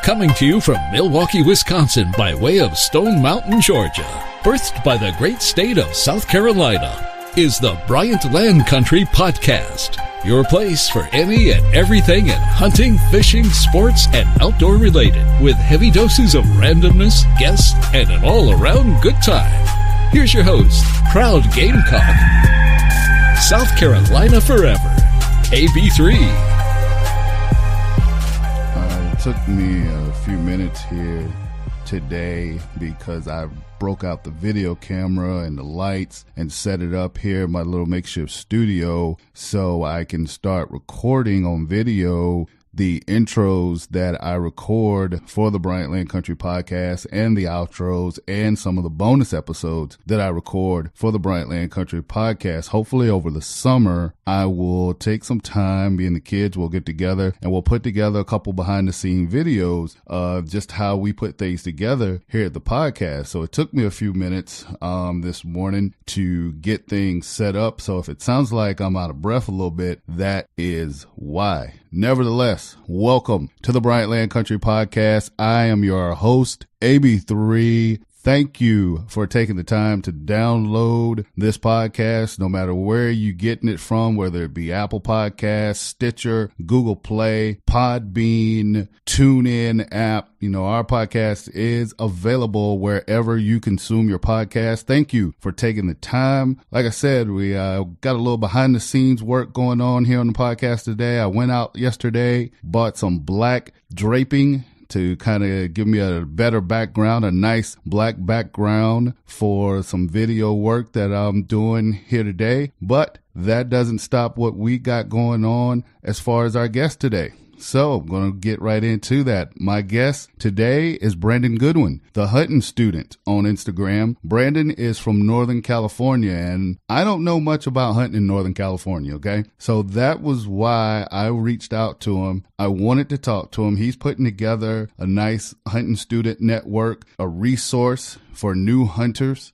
Coming to you from Milwaukee, Wisconsin by way of Stone Mountain, Georgia, birthed by the great state of South Carolina, is the Bryant Land Country Podcast, your place for any and everything in hunting, fishing, sports, and outdoor related, with heavy doses of randomness, guests, and an all-around good time. Here's your host, proud Gamecock, South Carolina forever, AB3. It took me a few minutes here today because I broke out the video camera and the lights and set it up here in my little makeshift studio so I can start recording on video the intros that I record for the Bryant Land Country Podcast and the outros and some of the bonus episodes that I record for the Bryant Land Country Podcast. Hopefully over the summer, I will take some time, me and the kids will get together and we'll put together a couple behind the scene videos of just how we put things together here at the podcast. So it took me a few minutes this morning to get things set up. So if it sounds like I'm out of breath a little bit, that is why. Nevertheless, welcome to the Bryant Land Country Podcast. I am your host, AB3. Thank you for taking the time to download this podcast, no matter where you're getting it from, whether it be Apple Podcasts, Stitcher, Google Play, Podbean, TuneIn app. You know, our podcast is available wherever you consume your podcast. Thank you for taking the time. Like I said, we got a little behind the scenes work going on here on the podcast today. I went out yesterday, bought some black draping to kind of give me a better background, a nice black background for some video work that I'm doing here today. But that doesn't stop what we got going on as far as our guest today. So I'm going to get right into that. My guest today is Brandon Goodwin, the hunting student on Instagram. Brandon is from Northern California, and I don't know much about hunting in Northern California, okay? So that was why I reached out to him. I wanted to talk to him. He's putting together a nice hunting student network, a resource for new hunters.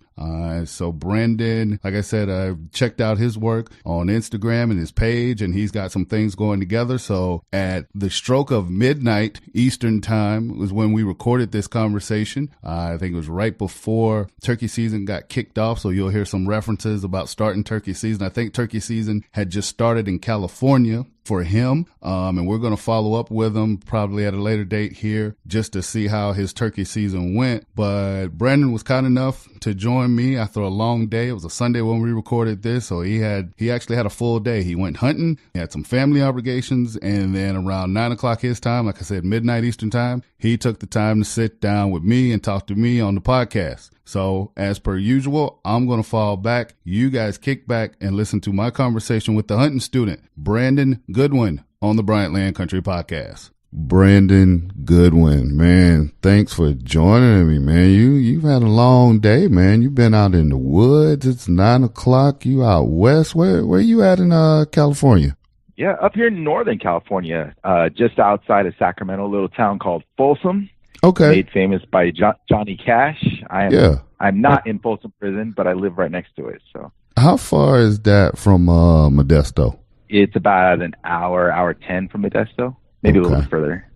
So Brandon, like I said, I checked out his work on Instagram and his page, and he's got some things going together. So at the stroke of midnight Eastern time was when we recorded this conversation. I think it was right before turkey season got kicked off. So you'll hear some references about starting turkey season. I think turkey season had just started in California for him. And we're going to follow up with him probably at a later date here just to see how his turkey season went. But Brandon was kind enough to join me after a long day. It was a Sunday when we recorded this. So he actually had a full day. He went hunting, he had some family obligations, and then around 9 o'clock his time, like I said, midnight Eastern time, he took the time to sit down with me and talk to me on the podcast. So as per usual, I'm going to fall back. You guys kick back and listen to my conversation with the hunting student, Brandon Goodwin, on the Bryant Land Country Podcast. Brandon Goodwin, man, thanks for joining me, man. You've had a long day, man. You've been out in the woods. It's 9 o'clock. You out west. Where you at in California? Yeah, up here in Northern California, just outside of Sacramento, a little town called Folsom. Okay. Made famous by Johnny Cash. I'm not in Folsom Prison, but I live right next to it. So. How far is that from Modesto? It's about an hour 10 from Modesto. Maybe a little bit further.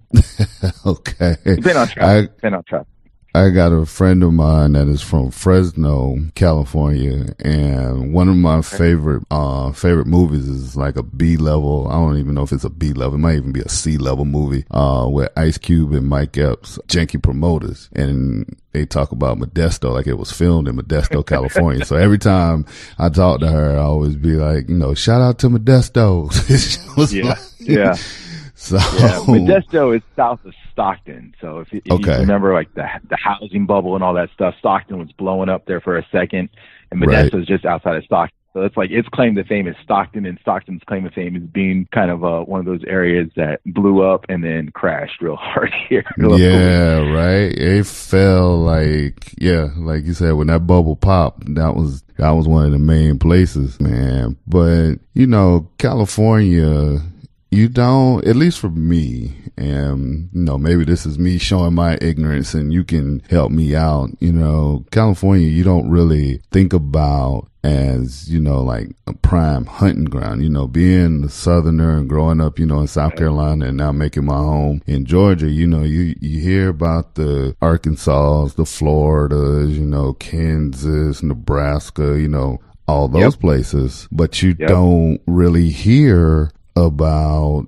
Okay. Depending on traffic. I got a friend of mine that is from Fresno, California, and one of my favorite movies is like a B-level. I don't even know if it's a B-level. It might even be a C-level movie, with Ice Cube and Mike Epps, Janky Promoters. And they talk about Modesto like it was filmed in Modesto, California. So every time I talk to her, I always be like, shout out to Modesto. Yeah. So yeah, Modesto is south of Stockton. So if you remember like the housing bubble and all that stuff, Stockton was blowing up there for a second, and Modesto is just outside of Stockton. So it's like its claim to fame is Stockton, and Stockton's claim to fame is being kind of one of those areas that blew up and then crashed real hard here. Right. It fell like you said, when that bubble popped, that was one of the main places, man. But California, you don't, at least for me, and, maybe this is me showing my ignorance and you can help me out. California, you don't really think about as, like a prime hunting ground, being a southerner and growing up, in South Carolina and now making my home in Georgia, you hear about the Arkansas, the Floridas, Kansas, Nebraska, all those places, but you don't really hear about,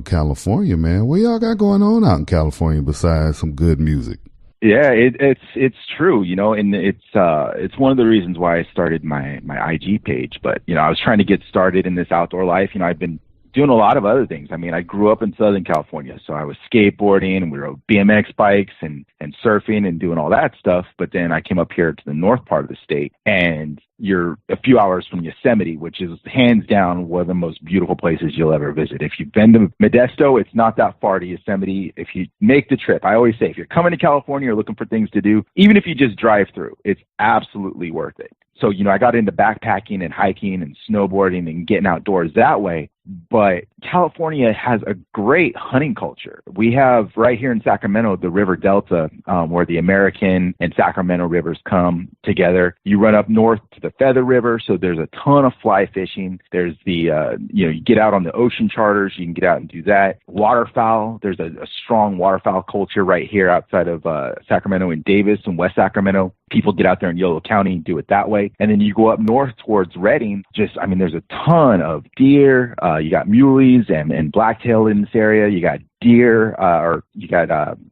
California, man. What y'all got going on out in California besides some good music? Yeah, it's true, and it's one of the reasons why I started my IG page. But, I was trying to get started in this outdoor life. I've been doing a lot of other things. I grew up in Southern California, so I was skateboarding and we rode BMX bikes and surfing and doing all that stuff. But then I came up here to the north part of the state, and you're a few hours from Yosemite, which is hands down one of the most beautiful places you'll ever visit. If you've been to Modesto, it's not that far to Yosemite. If you make the trip, I always say, if you're coming to California, you're looking for things to do, even if you just drive through, it's absolutely worth it. So, I got into backpacking and hiking and snowboarding and getting outdoors that way. But California has a great hunting culture. We have right here in Sacramento, the River Delta, where the American and Sacramento rivers come together. You run up north to the Feather River, so there's a ton of fly fishing. There's the, you get out on the ocean charters, you can get out and do that. Waterfowl, there's a strong waterfowl culture right here outside of Sacramento and Davis and West Sacramento. People get out there in Yolo County and do it that way. And then you go up north towards Redding, there's a ton of deer. You got muleys and blacktail in this area. You got deer,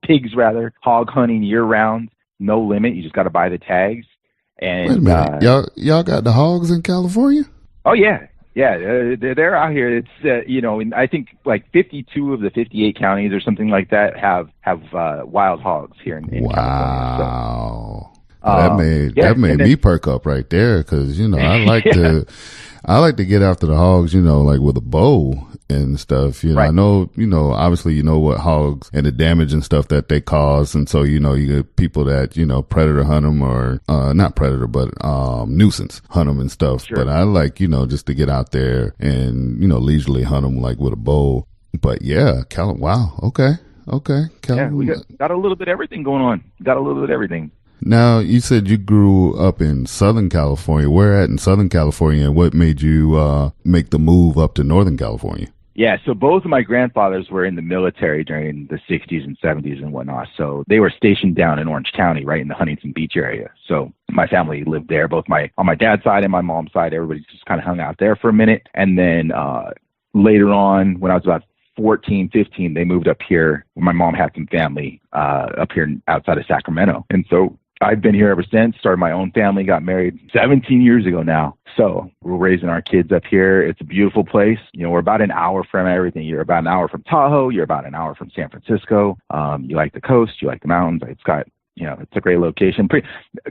pigs rather, hog hunting year round, no limit. You just got to buy the tags. And wait a minute, y'all got the hogs in California? Oh yeah. Yeah, they're out here. It's and I think like 52 of the 58 counties or something like that have wild hogs here in California. So, that made me perk up right there, because I like to get after the hogs, like with a bow and stuff. Right. I know, obviously, what hogs and the damage and stuff that they cause, and so you get people that predator hunt them, or not predator, but nuisance hunt them and stuff. Sure. But I like just to get out there and leisurely hunt them like with a bow. But yeah, wow, okay. We got a little bit of everything going on. Got a little bit of everything. Now, you said you grew up in Southern California. Where at in Southern California, and what made you make the move up to Northern California? Yeah, so both of my grandfathers were in the military during the 60s and 70s and whatnot. So they were stationed down in Orange County, right in the Huntington Beach area. So my family lived there, both on my dad's side and my mom's side. Everybody just kind of hung out there for a minute. And then later on, when I was about 14, 15, they moved up here. My mom had some family up here outside of Sacramento. And so I've been here ever since, started my own family, got married 17 years ago now. So we're raising our kids up here. It's a beautiful place. We're about an hour from everything. You're about an hour from Tahoe. You're about an hour from San Francisco. You like the coast. You like the mountains. It's got, it's a great location.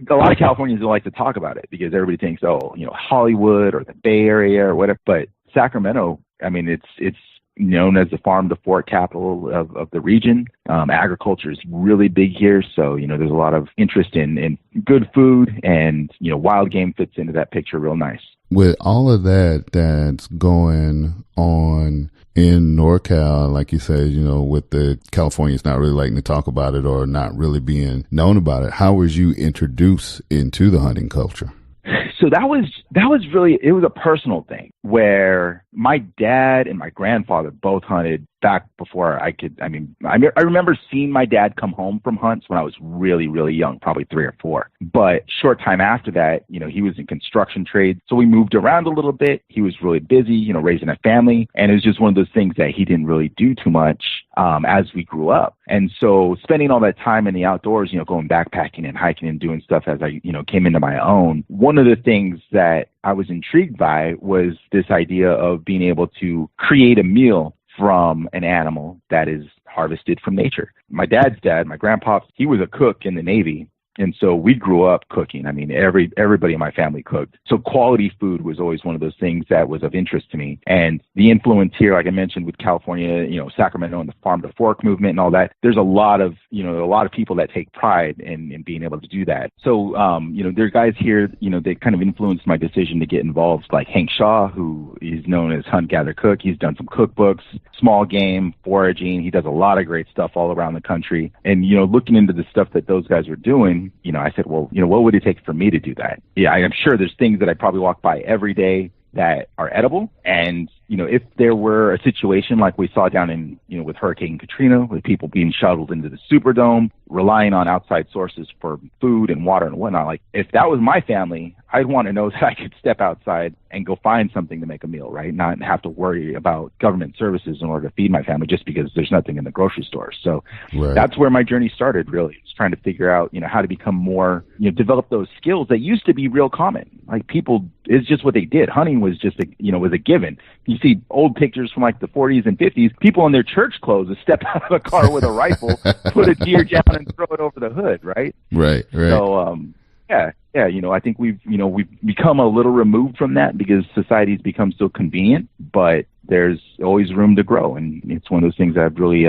A lot of Californians don't like to talk about it because everybody thinks, Hollywood or the Bay Area or whatever. But Sacramento, it's known as the farm to fork capital of the region. Agriculture is really big here, so there's a lot of interest in good food, and wild game fits into that picture real nice. With all of that's going on in NorCal, like you said, with the Californians not really liking to talk about it or not really being known about it, how was you introduced into the hunting culture? So that was really, it was a personal thing where my dad and my grandfather both hunted back before I could. I remember seeing my dad come home from hunts when I was really, really young, probably 3 or 4. But short time after that, he was in construction trades. So we moved around a little bit. He was really busy, raising a family. And it was just one of those things that he didn't really do too much as we grew up. And so spending all that time in the outdoors, going backpacking and hiking and doing stuff as I, came into my own, one of the things that I was intrigued by was this idea of being able to create a meal from an animal that is harvested from nature. My dad's dad, my grandpa, he was a cook in the Navy. And so we grew up cooking. I mean, everybody in my family cooked. So quality food was always one of those things that was of interest to me. And the influence here, like I mentioned, with California, Sacramento and the farm to fork movement and all that, there's a lot of people that take pride in being able to do that. So, there are guys here, that kind of influenced my decision to get involved, like Hank Shaw, who is known as Hunt, Gather, Cook. He's done some cookbooks, small game, foraging. He does a lot of great stuff all around the country. And, looking into the stuff that those guys were doing, I said, well, what would it take for me to do that? Yeah, I'm sure there's things that I probably walk by every day that are edible. And, if there were a situation like we saw down in, with Hurricane Katrina, with people being shuttled into the Superdome, relying on outside sources for food and water and whatnot, like if that was my family, I'd want to know that I could step outside and go find something to make a meal, right? Not have to worry about government services in order to feed my family just because there's nothing in the grocery store. So That's where my journey started, really. It's trying to figure out, how to become more, develop those skills that used to be real common. Like people, it's just what they did. Hunting was just, was a given. You see old pictures from like the 40s and 50s, people in their church clothes would step out of a car with a rifle, put a deer down and throw it over the hood, right? Right. So, I think we've become a little removed from that because society's become so convenient, but there's always room to grow. And it's one of those things I've really,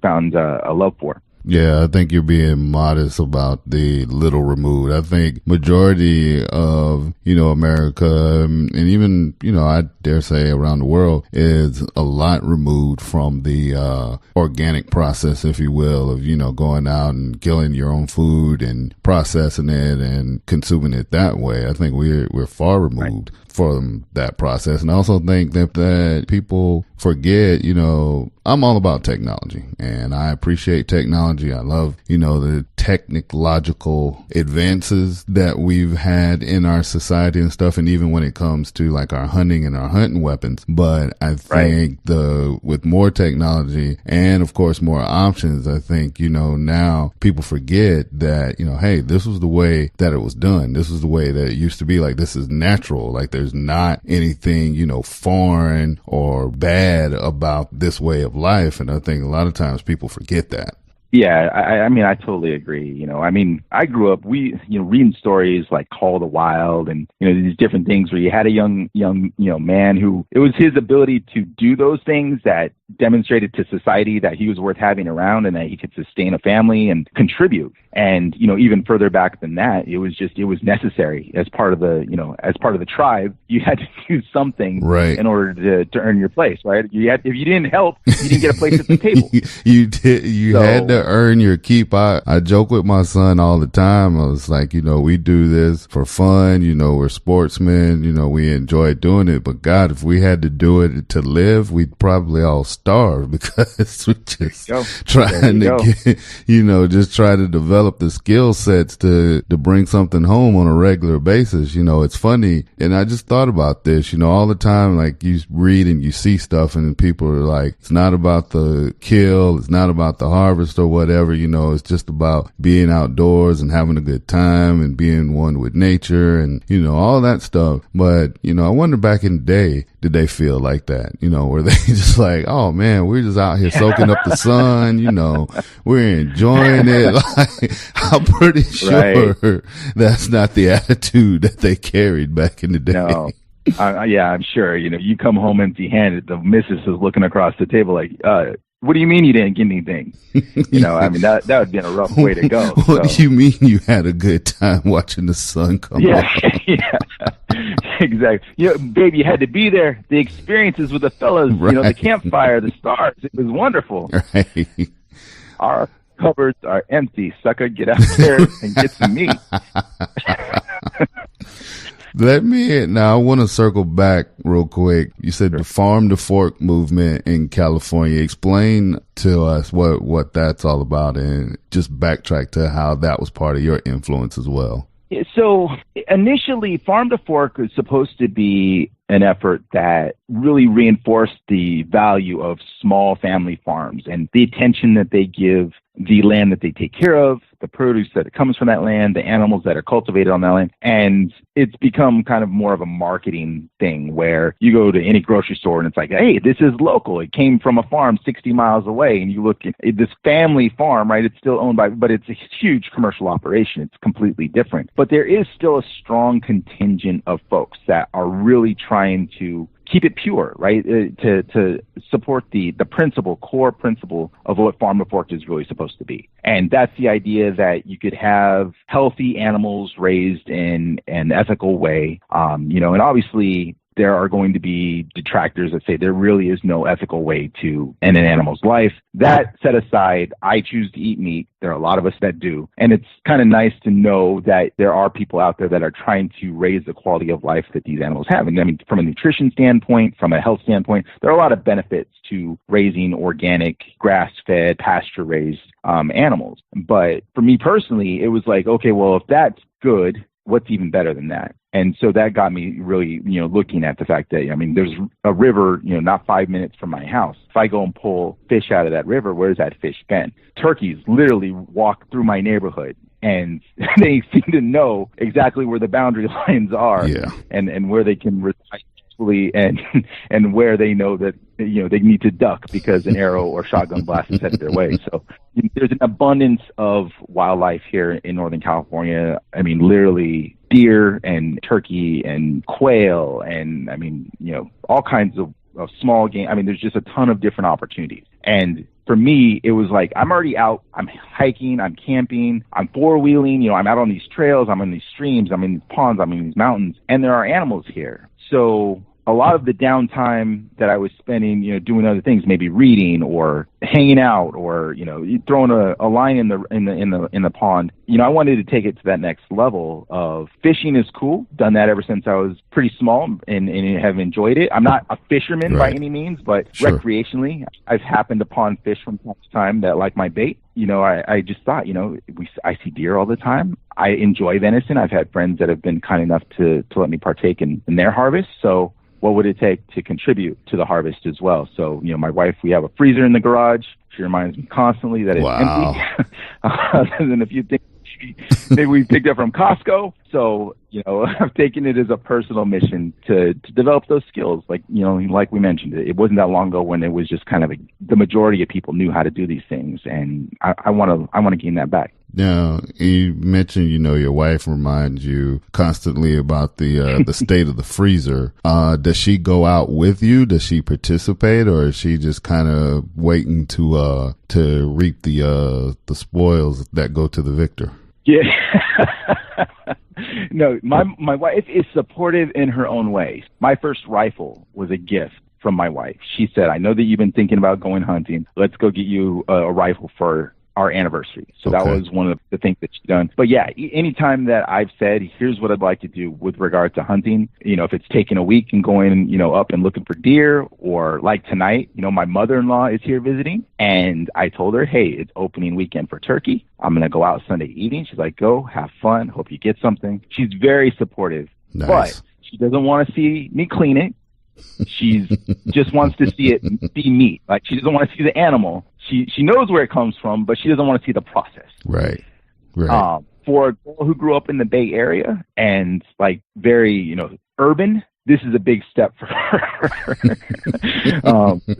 found a love for. Yeah, I think you're being modest about the little removed. I think majority of, America and even, I dare say around the world is a lot removed from the organic process, if you will, of, going out and killing your own food and processing it and consuming it that way. I think we're far removed from that process. And I also think that people forget, I'm all about technology and I appreciate technology. I love, the technological advances that we've had in our society and stuff. And even when it comes to like our hunting and our hunting weapons, but I think with more technology and of course more options, I think, now people forget that, hey, this was the way that it was done. This was the way that it used to be. Like, this is natural. Like, there's not anything, foreign or bad about this way of life. And I think a lot of times people forget that. Yeah, I totally agree. I grew up, reading stories like Call of the Wild and, these different things where you had a young, man who it was his ability to do those things that demonstrated to society that he was worth having around and that he could sustain a family and contribute. And, even further back than that, it was necessary as part of the tribe. You had to do something in order to earn your place, right? If you didn't help, you didn't get a place at the table. You had to earn your keep. I joke with my son all the time. I was like, we do this for fun. We're sportsmen. We enjoy doing it. But God, if we had to do it to live, we'd probably all starve because we're just trying to get, just try to develop the skill sets to bring something home on a regular basis. It's funny. And I just thought about this, all the time, like you read and you see stuff and people are like, it's not about the kill. It's not about the harvest or whatever, it's just about being outdoors and having a good time and being one with nature and, all that stuff. But, I wonder back in the day, did they feel like that? Were they just like, oh man, we're just out here soaking up the sun, we're enjoying it. Like, I'm pretty sure that's not the attitude that they carried back in the day. No. I'm sure, you come home empty handed, the missus is looking across the table like, what do you mean you didn't get anything? That would have been a rough way to go. What do you mean you had a good time watching the sun come up? Yeah, exactly. Babe, you had to be there. The experiences with the fellas, the campfire, the stars, it was wonderful. Right. Our cupboards are empty. Sucker, get out there and get some meat. Now I want to circle back real quick. You said the farm to fork movement in California. Explain to us what that's all about and just backtrack to how that was part of your influence as well. So initially, Farm to Fork was supposed to be an effort that really reinforced the value of small family farms and the attention that they give the land that they take care of, the produce that comes from that land, the animals that are cultivated on that land. And it's become kind of more of a marketing thing where you go to any grocery store and it's like, hey, this is local. It came from a farm 60 miles away. And you look at this family farm, right? It's still owned by, but it's a huge commercial operation. It's completely different. But there is still a strong contingent of folks that are really trying to keep it pure, right? To support the core principle of what farm to fork is really supposed to be. And that's the idea that you could have healthy animals raised in an ethical way. And obviously there are going to be detractors that say there really is no ethical way to end an animal's life. That set aside, I choose to eat meat. There are a lot of us that do. And it's kind of nice to know that there are people out there that are trying to raise the quality of life that these animals have. And I mean, from a nutrition standpoint, from a health standpoint, there are a lot of benefits to raising organic, grass-fed, pasture-raised animals. But for me personally, it was like, okay, well, if that's good, what's even better than that? And so that got me really, looking at the fact that, I mean, there's a river, not 5 minutes from my house. If I go and pull fish out of that river, where's that fish been? Turkeys literally walk through my neighborhood, and they seem to know exactly where the boundary lines are, and where they can reside and where they know that they need to duck because an arrow or shotgun blast is headed their way. So there's an abundance of wildlife here in Northern California. I mean, literally deer and turkey and quail and all kinds of small game. I mean, there's just a ton of different opportunities. And for me, it was like, I'm already out, I'm hiking, I'm camping, I'm four-wheeling, I'm out on these trails, I'm in these streams, I'm in these ponds, I'm in these mountains, and there are animals here. So a lot of the downtime that I was spending, doing other things, maybe reading or hanging out or, throwing a line in the pond, I wanted to take it to that next level of fishing is cool. Done that ever since I was pretty small and have enjoyed it. I'm not a fisherman by any means, but recreationally, I've happened upon fish from time to time that like my bait. I just thought, I see deer all the time. I enjoy venison. I've had friends that have been kind enough to let me partake in their harvest. So what would it take to contribute to the harvest as well? So, my wife, we have a freezer in the garage. She reminds me constantly that it's empty. Other than a few things maybe we picked up from Costco. So, I've taken it as a personal mission to develop those skills. Like we mentioned, it wasn't that long ago when it was just kind of the majority of people knew how to do these things. And I want to gain that back. Now, you mentioned, your wife reminds you constantly about the state of the freezer. Does she go out with you? Does she participate, or is she just kind of waiting to reap the spoils that go to the victor? Yeah. No, my wife is supportive in her own way. My first rifle was a gift from my wife. She said, I know that you've been thinking about going hunting. Let's go get you a rifle for our anniversary. So that was one of the things that she's done. But yeah, anytime that I've said, here's what I'd like to do with regard to hunting, if it's taking a week and going, up and looking for deer, or like tonight, my mother-in-law is here visiting, and I told her, hey, it's opening weekend for turkey. I'm going to go out Sunday evening. She's like, go, have fun. Hope you get something. She's very supportive. Nice. But she doesn't want to see me clean it. She just wants to see it be meat. Like, she doesn't want to see the animal. She knows where it comes from, but she doesn't want to see the process. Right. For a girl who grew up in the Bay Area and very, urban, this is a big step for her.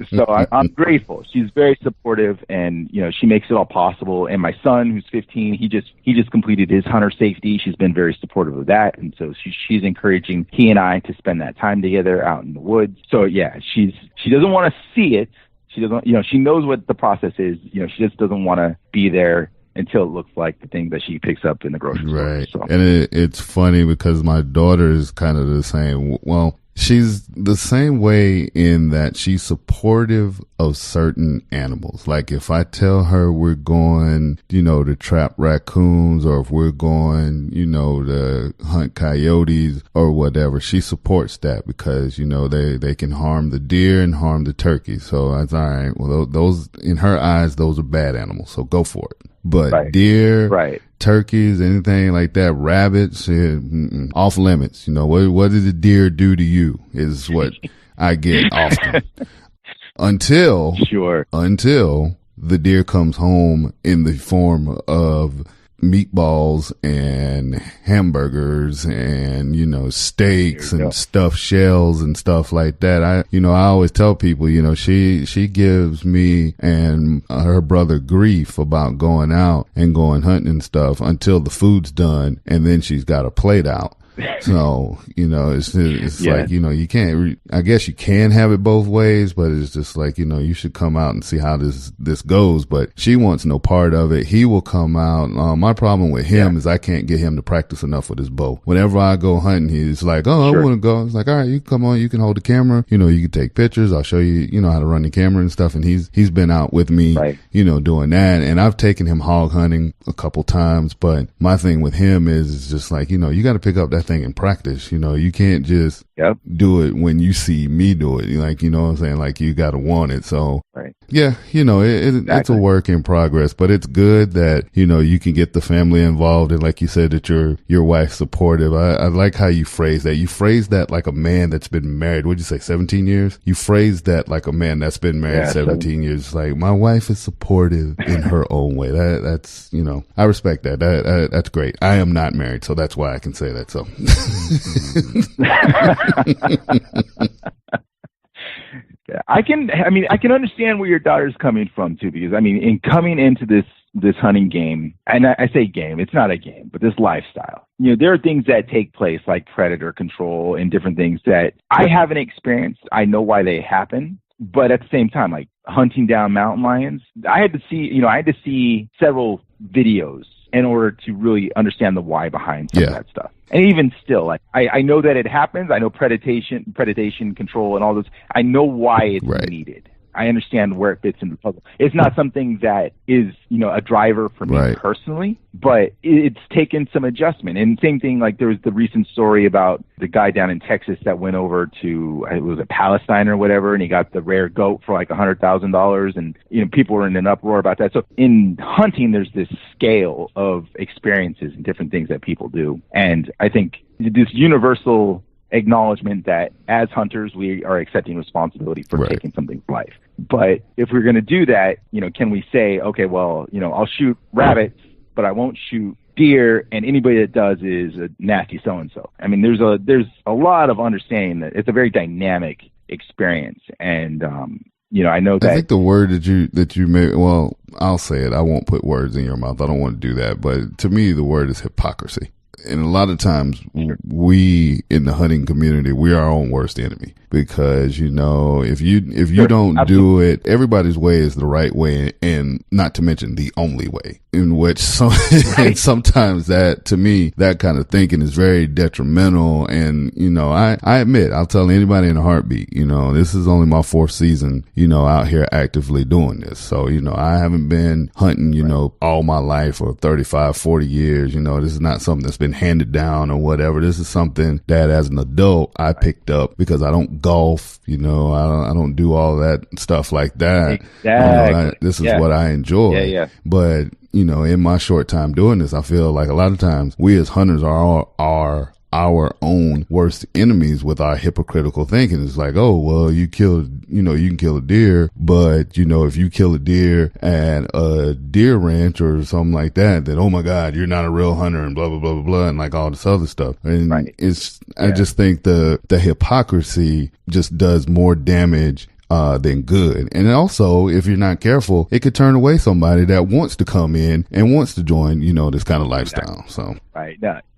So I'm grateful. She's very supportive, and she makes it all possible. And my son, who's 15, he just completed his hunter safety. She's been very supportive of that, and so she's encouraging he and I to spend that time together out in the woods. So yeah, she doesn't want to see it. She doesn't, she knows what the process is. She just doesn't want to be there until it looks like the thing that she picks up in the grocery store. Right. So. And it's funny because my daughter is kind of the same. Well, she's the same way in that she's supportive of certain animals. Like if I tell her we're going, to trap raccoons, or if we're going, to hunt coyotes or whatever, she supports that because, they can harm the deer and harm the turkey. So that's all right. Well, those in her eyes, those are bad animals. So go for it. But deer, turkeys, anything like that, rabbits, off limits. What did the deer do to you is what I get often. Until the deer comes home in the form of meatballs and hamburgers and, you know, steaks and stuffed shells and stuff like that. I always tell people, you know, she gives me and her brother grief about going out and going hunting and stuff until the food's done, and then she's got a plate out. So, you know, it's like, you know, you can't, I guess you can have it both ways, but it's just like, you know, you should come out and see how this goes. But she wants no part of it. He will come out. My problem with him is I can't get him to practice enough with his bow. Whenever I go hunting, he's like, oh, I want to go. It's like, all right, you come on, you can hold the camera. You know, you can take pictures. I'll show you, you know, how to run the camera and stuff. And he's been out with me, you know, doing that. And I've taken him hog hunting a couple times. But my thing with him is just like, you know, you got to pick up that thing in practice. You know, you can't just do it when you see me do it. Like, you know what I'm saying? Like, you got to want it. So, yeah, you know, it's a work in progress, but it's good that, you know, you can get the family involved. And like you said, that your wife's supportive. I like how you phrase that. You phrase that like a man that's been married. What'd you say? 17 years? You phrase that like a man that's been married 17 years. Like, my wife is supportive in her own way. That's, you know, I respect that. That's great. I am not married, so that's why I can say that. So. I can understand where your daughter's coming from too, because I mean, in coming into this hunting game, and I say game, it's not a game, but this lifestyle, you know, there are things that take place like predator control and different things that I haven't experienced. I know why they happen, but at the same time, like hunting down mountain lions, I had to see several videos in order to really understand the why behind some of that stuff. And even still, like I know that it happens. I know predation control and all this. I know why it's needed. I understand where it fits in the puzzle. It's not something that is, you know, a driver for me personally, but it's taken some adjustment. And same thing, like there was the recent story about the guy down in Texas that went over to, it was Palestine or whatever, and he got the rare goat for like $100,000, and, you know, people were in an uproar about that. So in hunting, there's this scale of experiences and different things that people do. And I think this universal acknowledgement that as hunters, we are accepting responsibility for taking something's life. But if we're going to do that, you know, can we say, okay, well, you know, I'll shoot rabbits, but I won't shoot deer, and anybody that does is a nasty so-and-so. I mean, there's a lot of understanding that it's a very dynamic experience. And, you know, I know that. I think the word that you made, well, I'll say it. I won't put words in your mouth. I don't want to do that. But to me, the word is hypocrisy. And a lot of times we in the hunting community, we are our own worst enemy, because, you know, if you don't do it, everybody's way is the right way, and not to mention the only way, in which sometimes that, to me, that kind of thinking is very detrimental. And, you know, I admit, I'll tell anybody in a heartbeat, you know, this is only my 4th season, you know, out here actively doing this. So, you know, I haven't been hunting, you know, all my life, or 35, 40 years. You know, this is not something that's been handed down or whatever. This is something that as an adult I picked up because I don't golf, you know, I don't do all that stuff like that. Exactly. You know, this is what I enjoy. But, you know, in my short time doing this, I feel like a lot of times we as hunters are our own worst enemies with our hypocritical thinking. It's like, oh, well, you can kill a deer, but, you know, if you kill a deer at a deer ranch or something like that, then, oh my God, you're not a real hunter, and blah, blah, blah, blah, blah, and like all this other stuff. And I just think the hypocrisy just does more damage than good. And also, if you're not careful, it could turn away somebody that wants to come in and wants to join, you know, this kind of lifestyle. So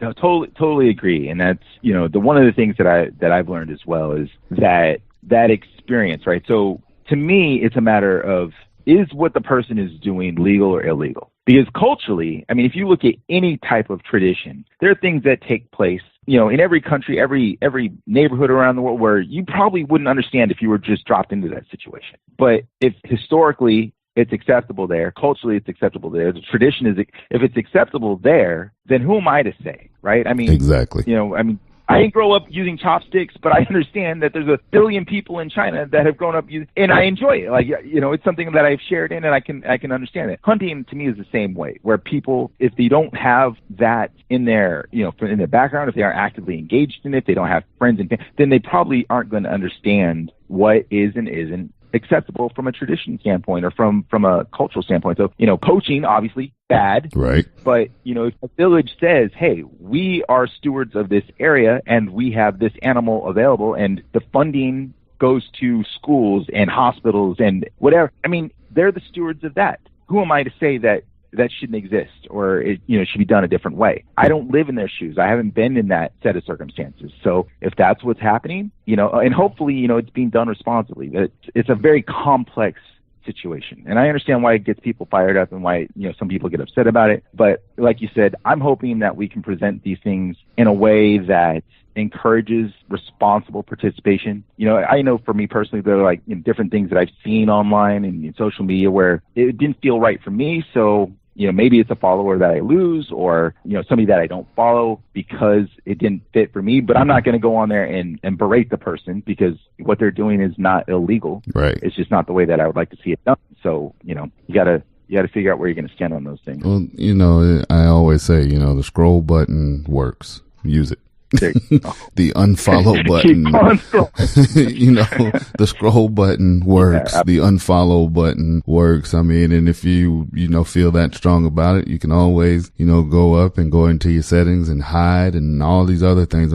no, totally agree. And that's, you know, one of the things that I've learned as well is that experience, right? So to me, it's a matter of, is what the person is doing legal or illegal? Because culturally, I mean, if you look at any type of tradition, there are things that take place, you know, in every country, every neighborhood around the world, where you probably wouldn't understand if you were just dropped into that situation. But if historically it's acceptable there, culturally it's acceptable there, the tradition is, if it's acceptable there, then who am I to say, right? I mean, exactly. You know, I mean, I didn't grow up using chopsticks, but I understand that there's 1 billion people in China that have grown up using, and I enjoy it. Like, you know, it's something that I've shared in, and I can understand it. Hunting to me is the same way, where people, if they don't have that in their, you know, in their background, if they aren't actively engaged in it, they don't have friends and family, then they probably aren't going to understand what is and isn't acceptable from a tradition standpoint or from a cultural standpoint. So, poaching, obviously bad. Right. But, if a village says, hey, we are stewards of this area and we have this animal available and the funding goes to schools and hospitals and whatever, they're the stewards of that. Who am I to say that shouldn't exist or it should be done a different way? I don't live in their shoes. I haven't been in that set of circumstances. So if that's what's happening, and hopefully, it's being done responsibly. It's a very complex situation. And I understand why it gets people fired up and why, some people get upset about it. But like you said, I'm hoping that we can present these things in a way that encourages responsible participation. I know for me personally, there are like different things that I've seen online and in social media where it didn't feel right for me. So, maybe it's a follower that I lose or, somebody that I don't follow because it didn't fit for me. But I'm not going to go on there and berate the person because what they're doing is not illegal. Right. It's just not the way that I would like to see it done. So, you got to figure out where you're going to stand on those things. Well, I always say, the scroll button works. Use it. The unfollow button, the scroll button works. The unfollow button works. And if you, feel that strong about it, you can always, go up and go into your settings and hide and all these other things.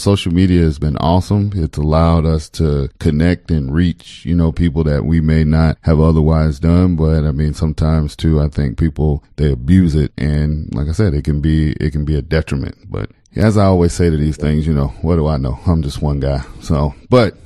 Social media has been awesome. It's allowed us to connect and reach, people that we may not have otherwise done. But sometimes too, I think people, they abuse it. And like I said, it can be a detriment, but as I always say to these things, what do I know? I'm just one guy. So, but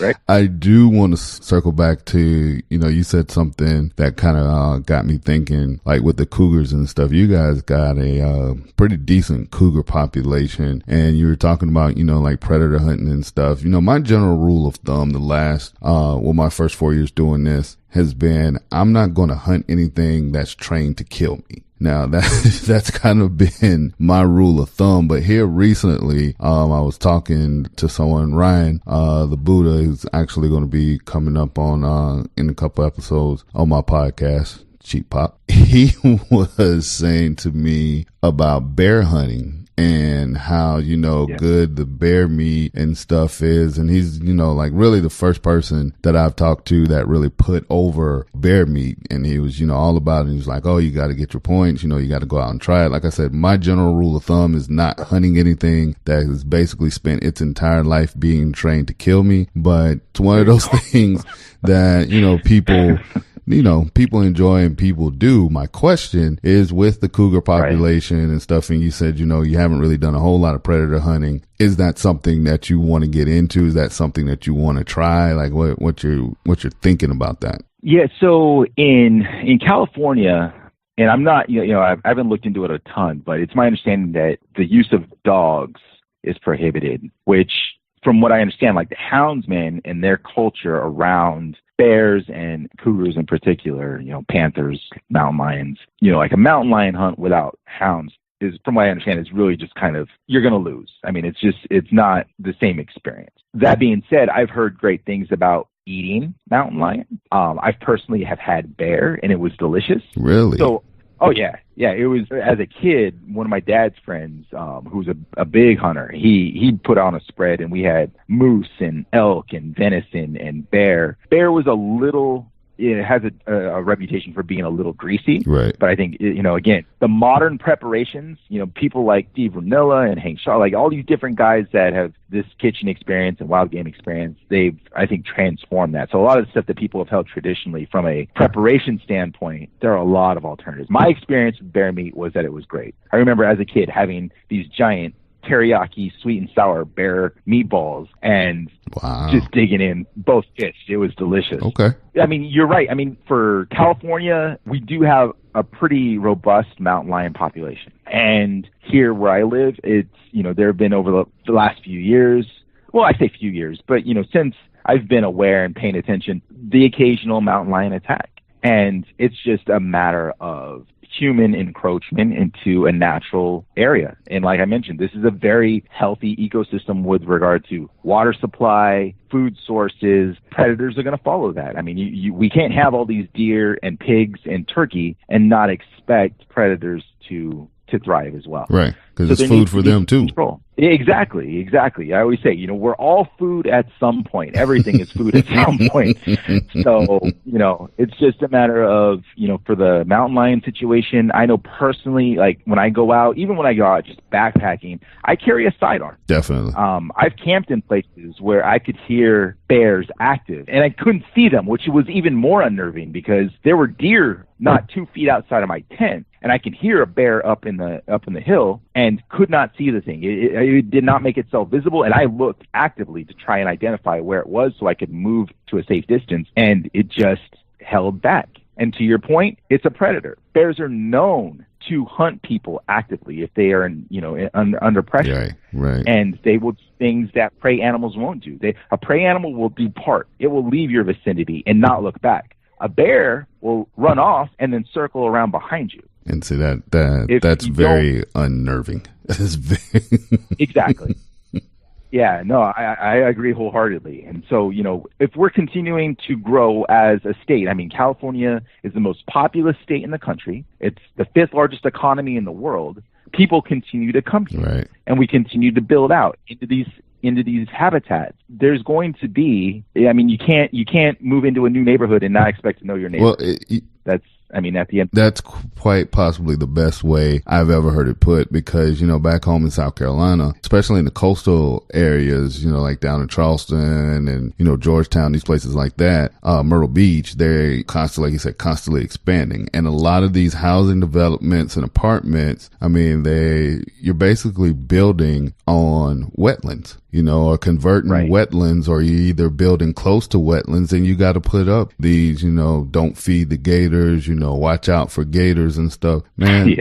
right. I do want to circle back to, you said something that kind of got me thinking, like with the cougars and stuff. You guys got a pretty decent cougar population, and you were talking about, like predator hunting and stuff. My general rule of thumb the last, my first 4 years doing this has been, I'm not going to hunt anything that's trained to kill me. Now that's kind of been my rule of thumb, but here recently, I was talking to someone, Ryan, the Buddha, who's actually going to be coming up on, in a couple episodes on my podcast, Cheap Pop. He was saying to me about bear hunting and how, good the bear meat and stuff is. And he's, like really the first person that I've talked to that really put over bear meat. And he was, all about it. He was like, oh, you got to get your points. You got to go out and try it. Like I said, my general rule of thumb is not hunting anything that has basically spent its entire life being trained to kill me. But it's one of those things that, people enjoy and people do. My question is with the cougar population and stuff, and you said, you haven't really done a whole lot of predator hunting. Is that something that you want to get into? Is that something that you want to try? Like what you're thinking about that? Yeah. So in California, and I'm not, I haven't looked into it a ton, but it's my understanding that the use of dogs is prohibited, which from what I understand, like the houndsmen and their culture around bears and cougars in particular, panthers, mountain lions, like a mountain lion hunt without hounds is, from what I understand, is really just kind of, you're going to lose. It's not the same experience. That being said, I've heard great things about eating mountain lion. I personally have had bear and it was delicious. Really? So, oh yeah. Yeah, it was, as a kid, one of my dad's friends, who's a big hunter, he put on a spread and we had moose and elk and venison and bear. Bear was it has a reputation for being a little greasy. Right. But I think, again, the modern preparations, people like Steve Ranilla and Hank Shaw, like all these different guys that have this kitchen experience and wild game experience, they've, I think, transformed that. So a lot of the stuff that people have held traditionally from a preparation standpoint, there are a lot of alternatives. My experience with bear meat was that it was great. I remember as a kid having these giant teriyaki sweet and sour bear meatballs and just digging in both fish. It was delicious. Okay. You're right. For California, we do have a pretty robust mountain lion population. And here where I live, it's, there have been over the last few years, well, I say few years, but, since I've been aware and paying attention, the occasional mountain lion attack. And it's just a matter of human encroachment into a natural area. And like I mentioned, this is a very healthy ecosystem with regard to water supply, food sources. Predators are going to follow that. We can't have all these deer and pigs and turkey and not expect predators to thrive as well. Right. because it's food for them too. Control. Exactly. I always say, we're all food at some point. Everything is food at some point. So, it's just a matter of, for the mountain lion situation, I know personally, like when I go out, even when I go out just backpacking, I carry a sidearm. Definitely. I've camped in places where I could hear bears active and I couldn't see them, which was even more unnerving because there were deer not 2 feet outside of my tent, and I could hear a bear up in the hill and could not see the thing. It did not make itself visible, and I looked actively to try and identify where it was so I could move to a safe distance, and it just held back. And to your point, it's a predator. Bears are known to hunt people actively if they are under pressure. Right. And they will do things that prey animals won't do. A prey animal will depart. It will leave your vicinity and not look back. A bear will run off and then circle around behind you. And see that's very unnerving. Exactly. Yeah, no, I agree wholeheartedly. And so, if we're continuing to grow as a state, I mean, California is the most populous state in the country. It's the 5th largest economy in the world. People continue to come here, right, and we continue to build out into these habitats. There's going to be, I mean, you can't move into a new neighborhood and not expect to know your neighbor. Well, at the end. That's quite possibly the best way I've ever heard it put because, back home in South Carolina, especially in the coastal areas, like down in Charleston and, Georgetown, these places like that, Myrtle Beach, they're constantly, like you said, constantly expanding. And a lot of these housing developments and apartments, I mean, you're basically building on wetlands. Or converting wetlands, or you're either building close to wetlands and you got to put up these, don't feed the gators, watch out for gators and stuff. Man,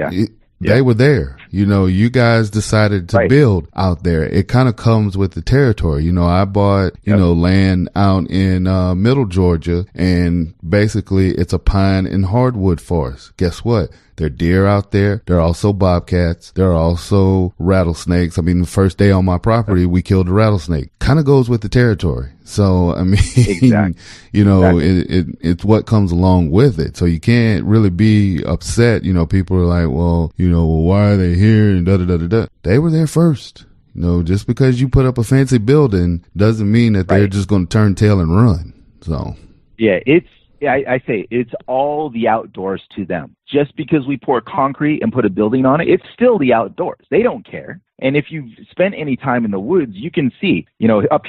they were there. You guys decided to build out there. It kind of comes with the territory. I bought, land out in middle Georgia, and basically it's a pine and hardwood forest. Guess what? There are deer out there. There are also bobcats. There are also rattlesnakes. I mean, the first day on my property, we killed a rattlesnake. Kind of goes with the territory. So, I mean, exactly. It's what comes along with it. So you can't really be upset. People are like, well, why are they here? And da-da-da-da-da. They were there first. Just because you put up a fancy building doesn't mean that they're just going to turn tail and run. So. Yeah, I say it's all the outdoors to them. Just because we pour concrete and put a building on it, it's still the outdoors. They don't care. And if you've spent any time in the woods, you can see, up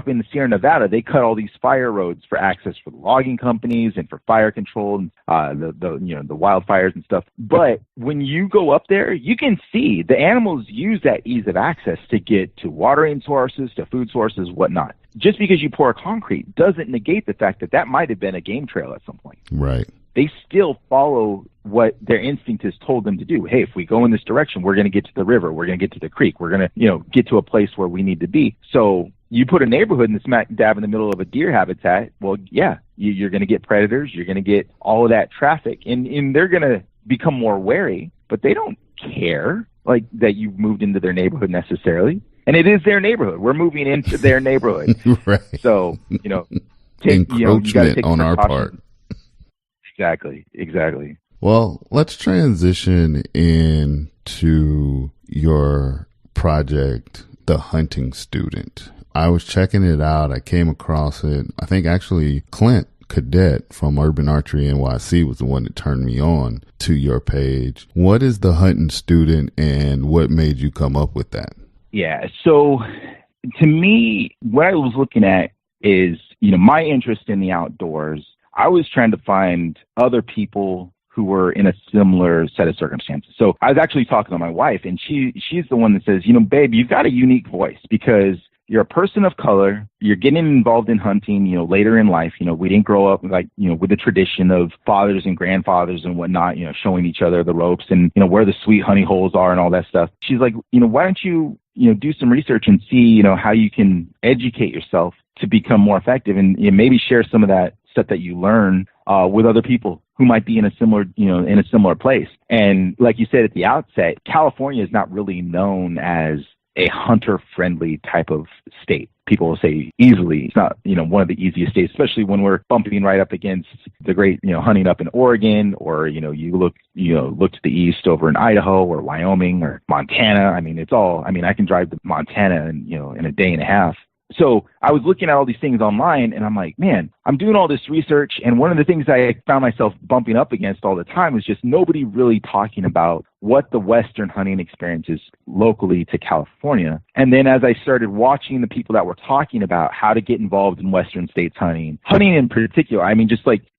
in the Sierra Nevada, they cut all these fire roads for access for the logging companies and for fire control and the wildfires and stuff. But when you go up there, you can see the animals use that ease of access to get to watering sources, to food sources, whatnot. Just because you pour concrete doesn't negate the fact that might have been a game trail at some point. Right. They still follow what their instinct has told them to do. Hey, if we go in this direction, we're going to get to the river. We're going to get to the creek. We're going to, get to a place where we need to be. So you put a neighborhood in the smack dab in the middle of a deer habitat. Well, yeah, you're going to get predators. You're going to get all of that traffic, and they're going to become more wary, but they don't care like that you've moved into their neighborhood necessarily. And it is their neighborhood. We're moving into their neighborhood. Right. So, encroachment on our part. Exactly. Well, let's transition into your project, The Hunting Student. I was checking it out. I came across it. I think actually Clint Cadet from Urban Archery NYC was the one that turned me on to your page. What is The Hunting Student and what made you come up with that? Yeah. So to me, what I was looking at is, my interest in the outdoors. I was trying to find other people who were in a similar set of circumstances. So I was actually talking to my wife, and she's the one that says, babe, you've got a unique voice because you're a person of color. You're getting involved in hunting, later in life. We didn't grow up with the tradition of fathers and grandfathers and whatnot, showing each other the ropes and, where the sweet honey holes are and all that stuff. She's like, why don't you, do some research and see, how you can educate yourself to become more effective and maybe share some of that stuff that you learn with other people who might be in a similar place. And like you said at the outset, California is not really known as a hunter-friendly type of state. People will say easily, it's not, one of the easiest states, especially when we're bumping right up against the great, hunting up in Oregon, or, you look to the east over in Idaho or Wyoming or Montana. I can drive to Montana in a day and a half. So I was looking at all these things online, and I'm like, man, I'm doing all this research. And one of the things I found myself bumping up against all the time was just nobody really talking about what the Western hunting experience is locally to California. And then as I started watching the people that were talking about how to get involved in Western states hunting in particular,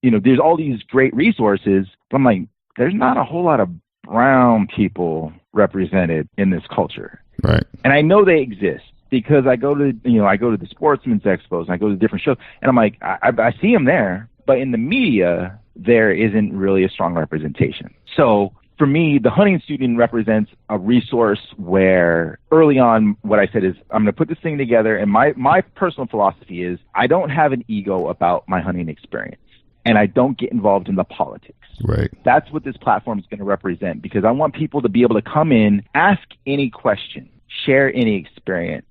there's all these great resources. But I'm like, there's not a whole lot of brown people represented in this culture. Right. And I know they exist, because I go to the sportsman's expos, and I go to different shows, and I'm like, I see them there, but in the media, there isn't really a strong representation. So for me, the hunting student represents a resource where early on, what I said is, I'm going to put this thing together. And my personal philosophy is, I don't have an ego about my hunting experience, and I don't get involved in the politics. Right. That's what this platform is going to represent, because I want people to be able to come in, ask any question, share any experience,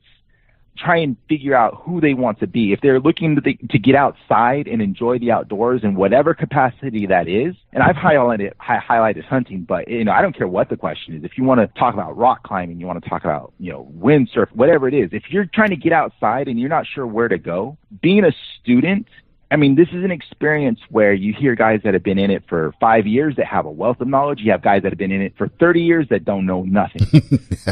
try and figure out who they want to be. If they're looking to get outside and enjoy the outdoors in whatever capacity that is, and I've highlighted hunting, but I don't care what the question is. If you want to talk about rock climbing, you want to talk about windsurf, whatever it is. If you're trying to get outside and you're not sure where to go, being a student, this is an experience where you hear guys that have been in it for 5 years that have a wealth of knowledge. You have guys that have been in it for 30 years that don't know nothing.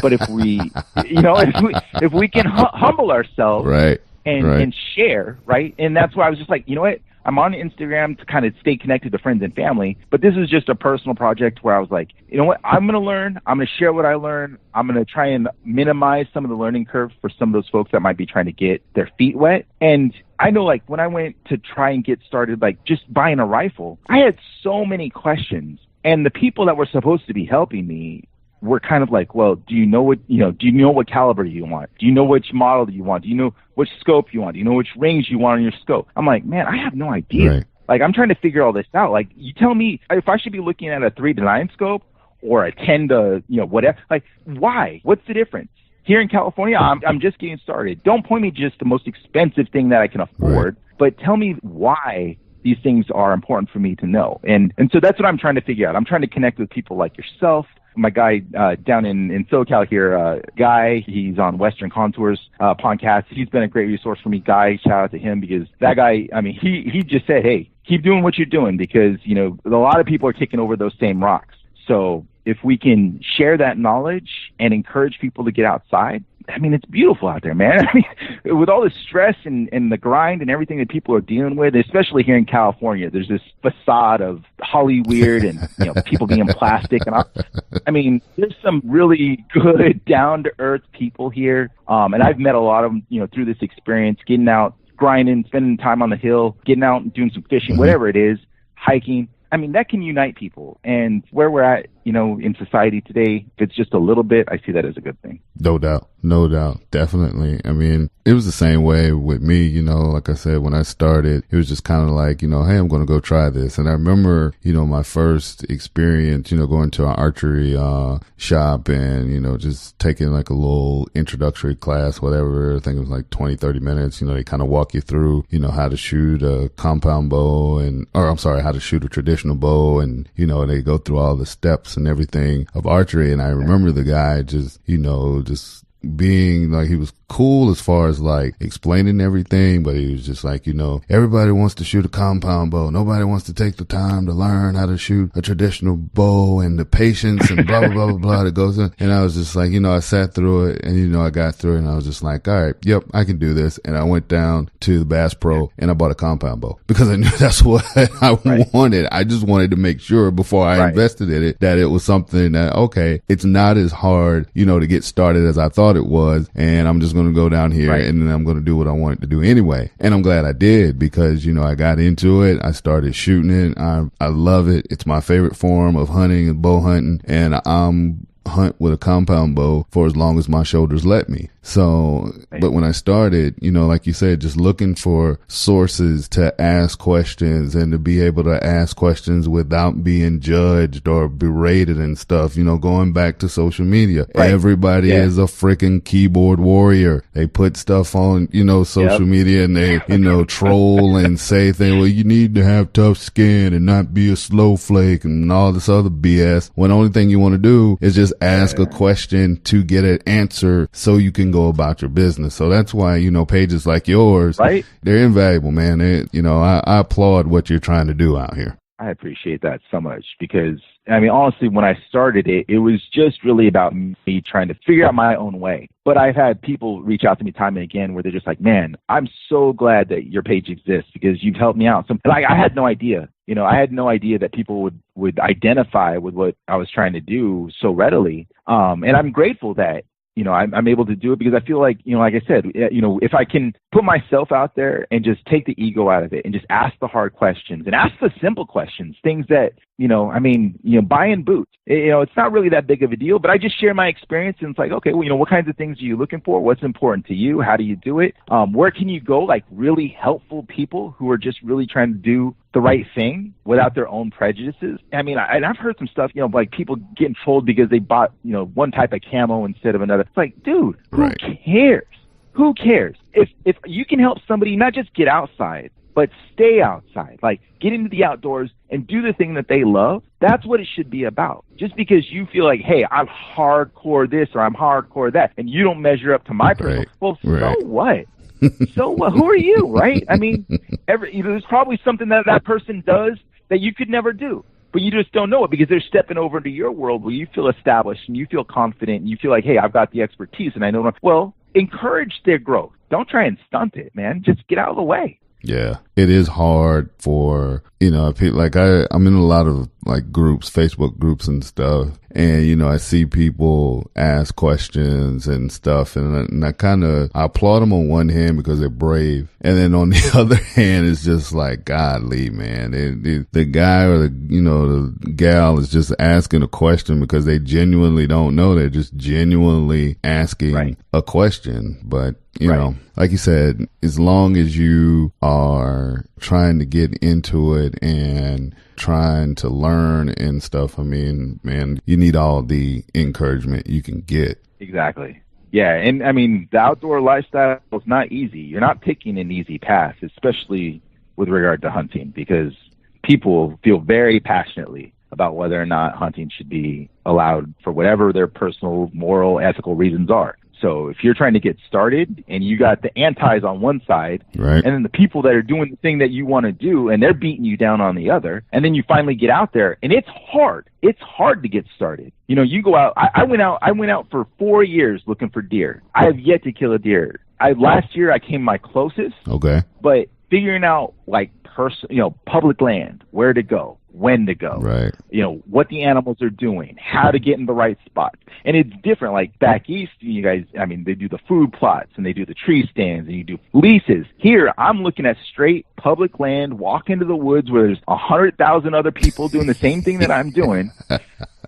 But if we, if we can humble ourselves, right, and share, right? And that's why I was just like, what? I'm on Instagram to kind of stay connected to friends and family, but this is just a personal project where I was like, what? I'm going to learn. I'm going to share what I learn. I'm going to try and minimize some of the learning curve for some of those folks that might be trying to get their feet wet. And I know, when I went to try and get started, just buying a rifle, I had so many questions, and the people that were supposed to be helping me were kind of like, well, do you know what caliber you want? Do you know which model you want? Do you know which scope you want? Do you know which range you want on your scope? I'm like, man, I have no idea. Right. I'm trying to figure all this out. You tell me if I should be looking at a 3-9 scope or a 10 to, whatever. Why? What's the difference? Here in California, I'm just getting started. Don't point me just the most expensive thing that I can afford, but tell me why these things are important for me to know. And so that's what I'm trying to figure out. I'm trying to connect with people like yourself. My guy down in SoCal here, Guy, he's on Western Contours podcast. He's been a great resource for me. Guy, shout out to him, because that guy, he just said, hey, keep doing what you're doing, because, a lot of people are kicking over those same rocks. So if we can share that knowledge and encourage people to get outside, it's beautiful out there, man. With all the stress and the grind and everything that people are dealing with, especially here in California, there's this facade of Hollywood and, people being plastic. And there's some really good, down-to-earth people here. And I've met a lot of them, through this experience, getting out, grinding, spending time on the hill, getting out and doing some fishing, whatever it is, hiking. That can unite people. And where we're at, in society today, if it's just a little bit, I see that as a good thing. No doubt. Definitely. It was the same way with me, like I said, when I started, it was just kind of like, hey, I'm going to go try this. And I remember, my first experience, going to an archery shop and, just taking a little introductory class, whatever. I think it was 20, 30 minutes. They kind of walk you through, how to shoot a compound bow how to shoot a traditional bow. And, they go through all the steps and everything of archery. And I remember the guy just being he was cool as far as explaining everything, but he was just everybody wants to shoot a compound bow. Nobody wants to take the time to learn how to shoot a traditional bow and the patience and blah, blah, blah, blah, blah that goes in. And I was just I sat through it and, I got through it and I was just all right, yep, I can do this. And I went down to the Bass Pro and I bought a compound bow because I knew that's what I wanted. I just wanted to make sure before I invested in it that it was something that, okay, it's not as hard, to get started as I thought it was. And I'm just going to go down here and then I'm going to do what I wanted to do anyway. And I'm glad I did because, I got into it. I started shooting it. I love it. It's my favorite form of hunting and bow hunting. And I'm hunt with a compound bow for as long as my shoulders let me. So, but when I started, you know, like you said, just looking for sources to ask questions and to be able to ask questions without being judged or berated and stuff, you know, going back to social media. Right. Everybody is a freaking keyboard warrior. They put stuff on, you know, social media and they, you know, troll and say things, well, you need to have tough skin and not be a slow flake and all this other BS. When the only thing you want to do is just ask a question to get an answer so you can go about your business. So that's why, you know, pages like yours, they're invaluable, man. You know, I applaud what you're trying to do out here. I appreciate that so much because, I mean, honestly, when I started it, it was just really about me trying to figure out my own way. But I've had people reach out to me time and again where they're just like, man, I'm so glad that your page exists because you've helped me out. So, like, I had no idea. You know, I had no idea that people would identify with what I was trying to do so readily. And I'm grateful that, you know, I'm able to do it because I feel like, you know, like I said, you know, if I can put myself out there and just take the ego out of it and just ask the hard questions and ask the simple questions, things that, you know, I mean, you know, buying boots, you know, it's not really that big of a deal, but I just share my experience and it's like, okay, well, you know, what kinds of things are you looking for? What's important to you? How do you do it? Where can you go? Like really helpful people who are just really trying to do the right thing without their own prejudices. I mean, I've heard some stuff, you know, like people getting trolled because they bought, you know, one type of camo instead of another. It's like, dude, who cares? Who cares? If you can help somebody not just get outside, but stay outside, like get into the outdoors and do the thing that they love, that's what it should be about. Just because you feel like, hey, I'm hardcore this or I'm hardcore that, and you don't measure up to my personal, well, so what? So what? Who are you, right? I mean, you know, there's probably something that person does that you could never do, but you just don't know it because they're stepping over into your world where you feel established and you feel confident and you feel like, hey, I've got the expertise and I know. Well, encourage their growth. Don't try and stunt it, man. Just get out of the way. Yeah, it is hard for, you know, like I'm in a lot of like groups, Facebook groups and stuff. And, you know, I see people ask questions and stuff. And I applaud them on one hand because they're brave. And then on the other hand, it's just like, golly, man, the guy or the gal is just asking a question because they genuinely don't know. They're just genuinely asking a question. But, you know, like you said, as long as you are trying to get into it and trying to learn and stuff, I mean, man, you need all the encouragement you can get. Exactly. Yeah. And I mean, the outdoor lifestyle is not easy. You're not picking an easy path, especially with regard to hunting, because people feel very passionately about whether or not hunting should be allowed for whatever their personal, moral, ethical reasons are. So if you're trying to get started and you got the antis on one side, and then the people that are doing the thing that you want to do and they're beating you down on the other, and then you finally get out there and it's hard. It's hard to get started. You know, you go out. I went out for 4 years looking for deer. I have yet to kill a deer. Last year I came my closest. Okay. But figuring out like public land, where to go, when to go, you know, what the animals are doing, how to get in the right spot. And it's different. Like back east, you guys, I mean, they do the food plots and they do the tree stands and you do leases. Here, I'm looking at straight public land, walk into the woods where there's 100,000 other people doing the same thing that I'm doing,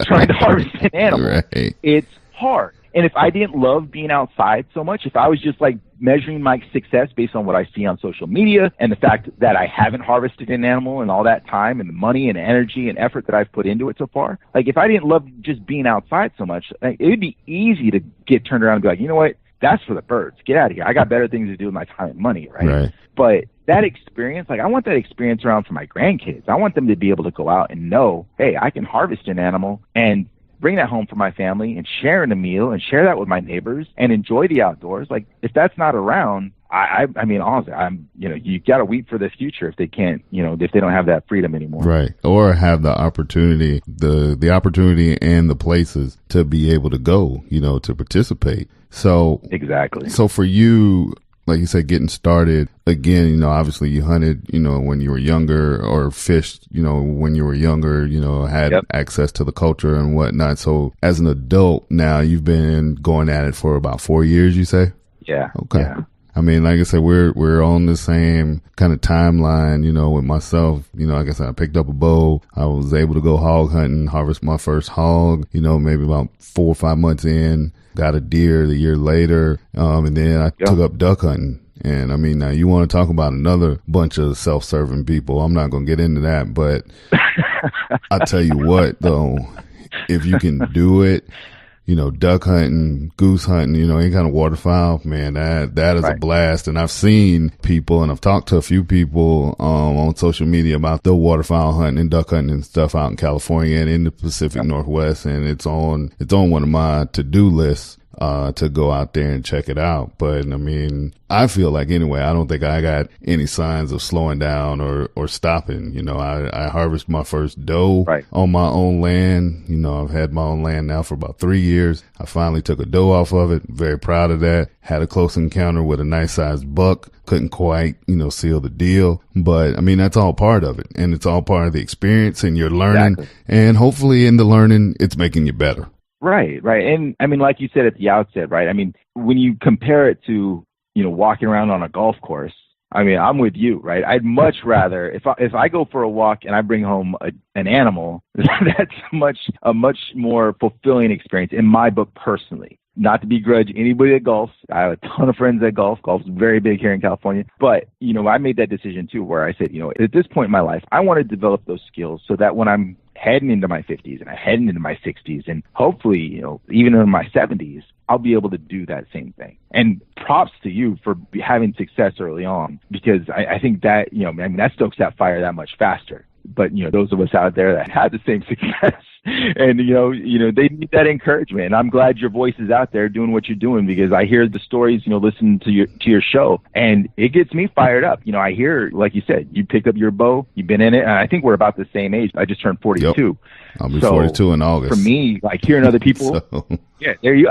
trying to harvest an animal. It's hard. And if I didn't love being outside so much, if I was just like measuring my success based on what I see on social media and the fact that I haven't harvested an animal in all that time and the money and energy and effort that I've put into it so far, like if I didn't love just being outside so much, like, it would be easy to get turned around and be like, you know what, that's for the birds. Get out of here. I got better things to do with my time and money, right? But that experience, like I want that experience around for my grandkids. I want them to be able to go out and know, hey, I can harvest an animal and bring that home for my family and share in a meal and share that with my neighbors and enjoy the outdoors. Like if that's not around, I mean, honestly, you got to weep for the future if they can't, if they don't have that freedom anymore. Right. Or have the opportunity, the opportunity and the places to be able to go, to participate. So exactly. So for you, like you said, getting started again, obviously you hunted, when you were younger, or fished, when you were younger, had access to the culture and whatnot. So as an adult now, you've been going at it for about 4 years, you say? Yeah. Okay. Yeah. I mean, like I said, we're on the same kind of timeline, you know, with myself. You know, like I said, I picked up a bow. I was able to go hog hunting, harvest my first hog, you know, maybe about 4 or 5 months in, got a deer the year later. And then I took up duck hunting. And I mean, now you want to talk about another bunch of self-serving people. I'm not going to get into that, but I tell you what, though, if you can do it, you know, duck hunting, goose hunting, you know, any kind of waterfowl, man, that is a blast. And I've seen people, and I've talked to a few people on social media about the waterfowl hunting and duck hunting and stuff out in California and in the Pacific Northwest. And it's on one of my to-do lists to go out there and check it out. But I mean, I feel like anyway, I don't think I got any signs of slowing down or stopping. You know, I harvested my first doe on my own land. You know, I've had my own land now for about 3 years. I finally took a doe off of it. Very proud of that. Had a close encounter with a nice sized buck. Couldn't quite, you know, seal the deal. But I mean, that's all part of it. And it's all part of the experience, and you're learning. And hopefully in the learning, it's making you better. Right. And I mean, like you said at the outset, right? I mean, when you compare it to, you know, walking around on a golf course, I mean, I'm with you, right? I'd much rather, if I go for a walk and I bring home an animal, that's a much more fulfilling experience in my book personally. Not to begrudge anybody that golfs. I have a ton of friends that golf. Golf's very big here in California. But, you know, I made that decision too, where I said, you know, at this point in my life, I want to develop those skills so that when I'm heading into my 50s and I'm heading into my 60s and hopefully, you know, even in my 70s, I'll be able to do that same thing. And props to you for having success early on, because I think that, you know, I mean, that stokes that fire that much faster. But, you know, those of us out there that had the same success and, you know, they need that encouragement. And I'm glad your voice is out there doing what you're doing, because I hear the stories, you know, listening to your show, and it gets me fired up. You know, I hear, like you said, you picked up your bow, you've been in it, and I think we're about the same age. I just turned 42. Yep. I'll be 42 in August. For me, like hearing other people,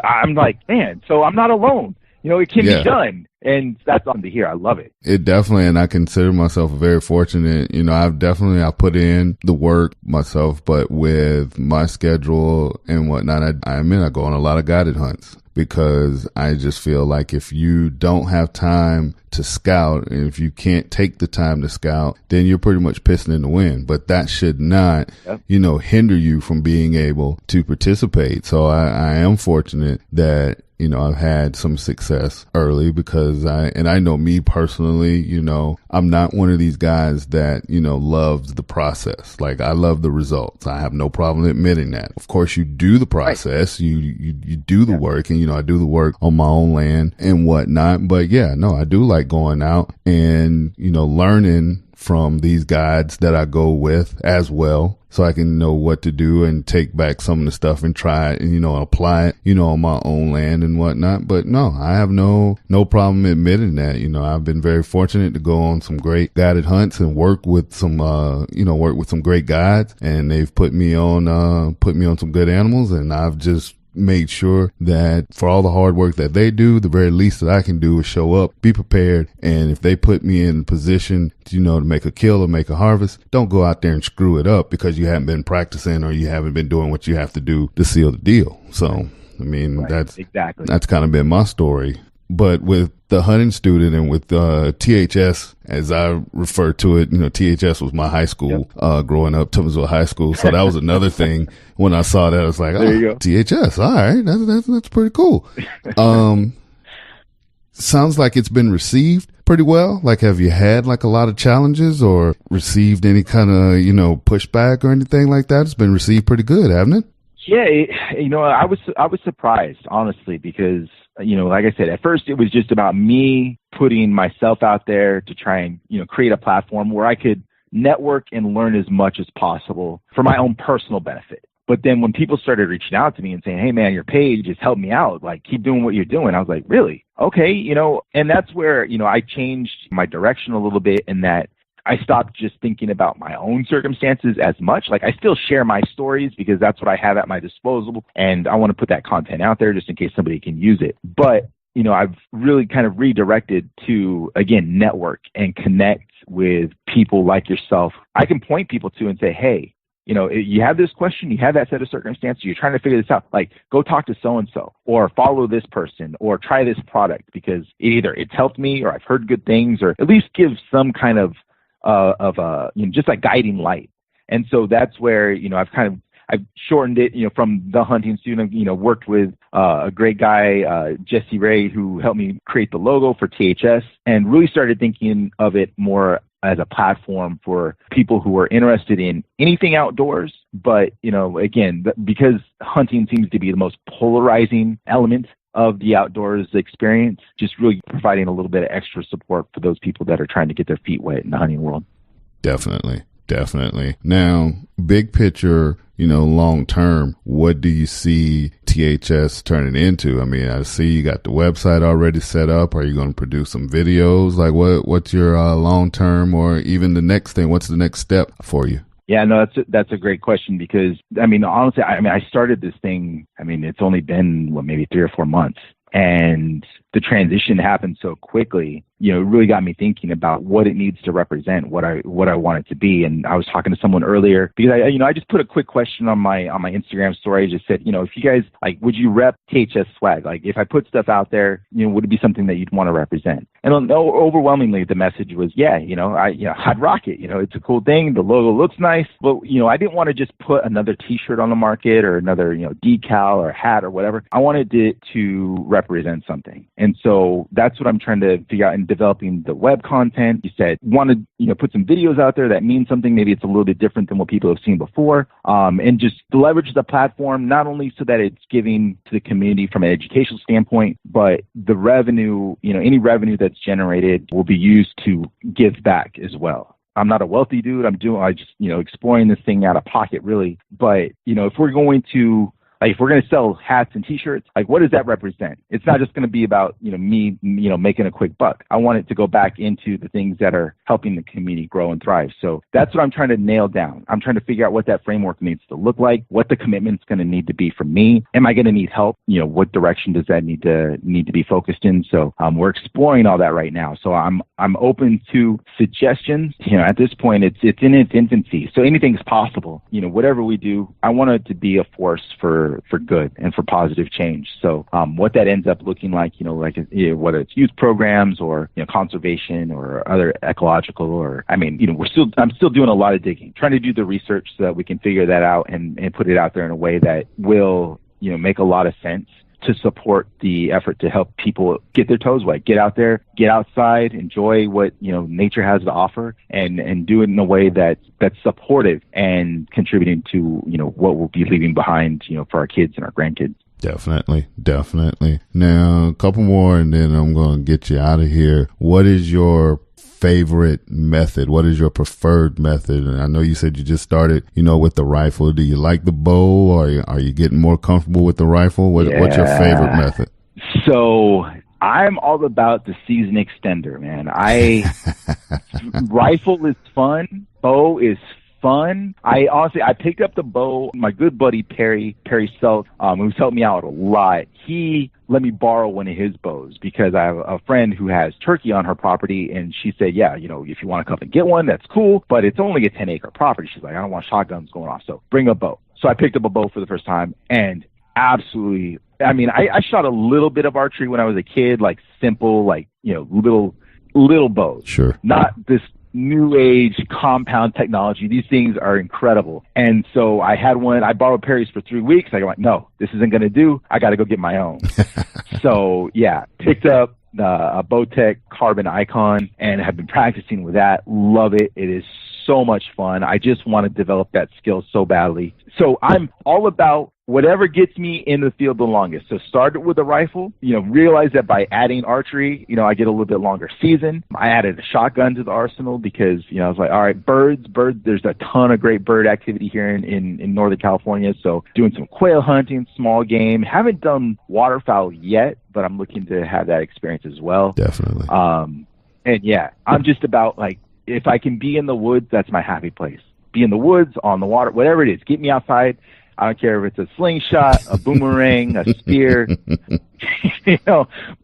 I'm like, man, so I'm not alone. You know, it can be done. And that's something to hear. I love it. It definitely, and I consider myself very fortunate. You know, I put in the work myself, but with my schedule and whatnot, I go on a lot of guided hunts, because I just feel like if you don't have time to scout, and if you can't take the time to scout, then you're pretty much pissing in the wind. But that should not, you know, hinder you from being able to participate. So I am fortunate that, you know, I've had some success early, because I know me personally, you know, I'm not one of these guys that, you know, loves the process. Like, I love the results. I have no problem admitting that. Of course, you do the process, you do the work, and, you know, I do the work on my own land and whatnot. But yeah, no, I do like going out and, you know, learning from these guides that I go with as well, so I can know what to do and take back some of the stuff and try it and, you know, apply it, you know, on my own land and whatnot. But no, I have no problem admitting that. You know, I've been very fortunate to go on some great guided hunts and work with some great guides, and they've put me on some good animals, and I've just made sure that for all the hard work that they do, the very least that I can do is show up, be prepared. And if they put me in a position, you know, to make a kill or make a harvest, don't go out there and screw it up because you haven't been practicing or you haven't been doing what you have to do to seal the deal. So, I mean, that's kind of been my story. But with the hunting student and with THS, as I refer to it, you know, THS was my high school growing up, Tupperville High School. So that was another thing. When I saw that, I was like, oh, THS, all right, that's pretty cool. Sounds like it's been received pretty well. Like, have you had like a lot of challenges or received any kind of, you know, pushback or anything like that? It's been received pretty good, hasn't it? Yeah, you know, I was surprised, honestly, because, you know, like I said, at first it was just about me putting myself out there to try and, you know, create a platform where I could network and learn as much as possible for my own personal benefit. But then when people started reaching out to me and saying, hey, man, your page has helped me out, like, keep doing what you're doing, I was like, really? Okay, you know, and that's where, you know, I changed my direction a little bit, in that I stopped just thinking about my own circumstances as much. Like, I still share my stories because that's what I have at my disposal, and I want to put that content out there just in case somebody can use it. But, you know, I've really kind of redirected to, again, network and connect with people like yourself. I can point people to and say, hey, you have this question, you have that set of circumstances, you're trying to figure this out, like go talk to so-and-so or follow this person or try this product because either it's helped me or I've heard good things, or at least give some kind of just like guiding light. And so that's where, I've shortened it, from the hunting student, worked with a great guy, Jesse Ray, who helped me create the logo for THS, and really started thinking of it more as a platform for people who are interested in anything outdoors. But, again, because hunting seems to be the most polarizing element of the outdoors experience, just really providing a little bit of extra support for those people that are trying to get their feet wet in the hunting world. Definitely. Now, big picture, long term, what do you see THS turning into? I mean, I see you got the website already set up. Are you going to produce some videos? Like what's your long term, or even the next thing? What's the next step for you? Yeah, no, that's a great question because, honestly, I started this thing, it's only been, maybe 3 or 4 months. And the transition happened so quickly, it really got me thinking about what it needs to represent, what I want it to be. And I was talking to someone earlier because I just put a quick question on my Instagram story. I just said, if you guys would you rep THS swag? Like if I put stuff out there, would it be something that you'd want to represent? And overwhelmingly the message was, I'd rock it. It's a cool thing. The logo looks nice, but I didn't want to just put another T-shirt on the market or another, decal or hat or whatever. I wanted it to represent something. And so that's what I'm trying to figure out in developing the web content. You said, want to, put some videos out there that mean something. Maybe it's a little bit different than what people have seen before. And just leverage the platform, not only so that it's giving to the community from an educational standpoint, but the revenue, any revenue that's generated will be used to give back as well. I'm not a wealthy dude. I just, exploring this thing out of pocket really. But, if we're going to, if we're going to sell hats and T-shirts, what does that represent? It's not just going to be about, me, making a quick buck. I want it to go back into the things that are helping the community grow and thrive. So that's what I'm trying to nail down. I'm trying to figure out what that framework needs to look like, what the commitment's going to need to be from me. Am I going to need help? What direction does that need to be focused in? So we're exploring all that right now. So I'm open to suggestions. At this point, it's in its infancy. So anything's possible. Whatever we do, I want it to be a force for good and for positive change. So what that ends up looking like, whether it's youth programs or conservation or other ecological, or I'm still doing a lot of digging, trying to do the research so that we can figure that out and put it out there in a way that will make a lot of sense to support the effort to help people get their toes wet, get out there, get outside, enjoy what, nature has to offer, and do it in a way that's supportive and contributing to, what we'll be leaving behind, for our kids and our grandkids. Definitely. Now, a couple more and then I'm going to get you out of here. What is your favorite method? What is your preferred method? And I know you said you just started, with the rifle. Do you like the bow, or are you getting more comfortable with the rifle? What's your favorite method? So I'm all about the season extender, man. Rifle is fun. Bow is fun. I picked up the bow. My good buddy Perry Self, who's helped me out a lot, he let me borrow one of his bows because I have a friend who has turkey on her property, and she said, if you want to come and get one, that's cool, but it's only a 10-acre property. She's like, I don't want shotguns going off, so bring a bow. So I picked up a bow for the first time, and absolutely, I shot a little bit of archery when I was a kid, like simple, little bows. Sure. Not this new age compound technology. These things are incredible. And so I had one. I borrowed Perry's for 3 weeks. I go like, no, this isn't going to do. I got to go get my own. So yeah, picked up a Bowtech Carbon Icon and have been practicing with that. Love it. It is so much fun. I just want to develop that skill so badly. So I'm all about whatever gets me in the field the longest. So started with a rifle, realized that by adding archery, I get a little bit longer season. I added a shotgun to the arsenal because, I was like, all right, birds, there's a ton of great bird activity here in Northern California. So doing some quail hunting, small game. Haven't done waterfowl yet, but I'm looking to have that experience as well. Definitely. And yeah, I'm just about if I can be in the woods, that's my happy place. Be in the woods, on the water, whatever it is. Get me outside. I don't care if it's a slingshot, a boomerang, a spear,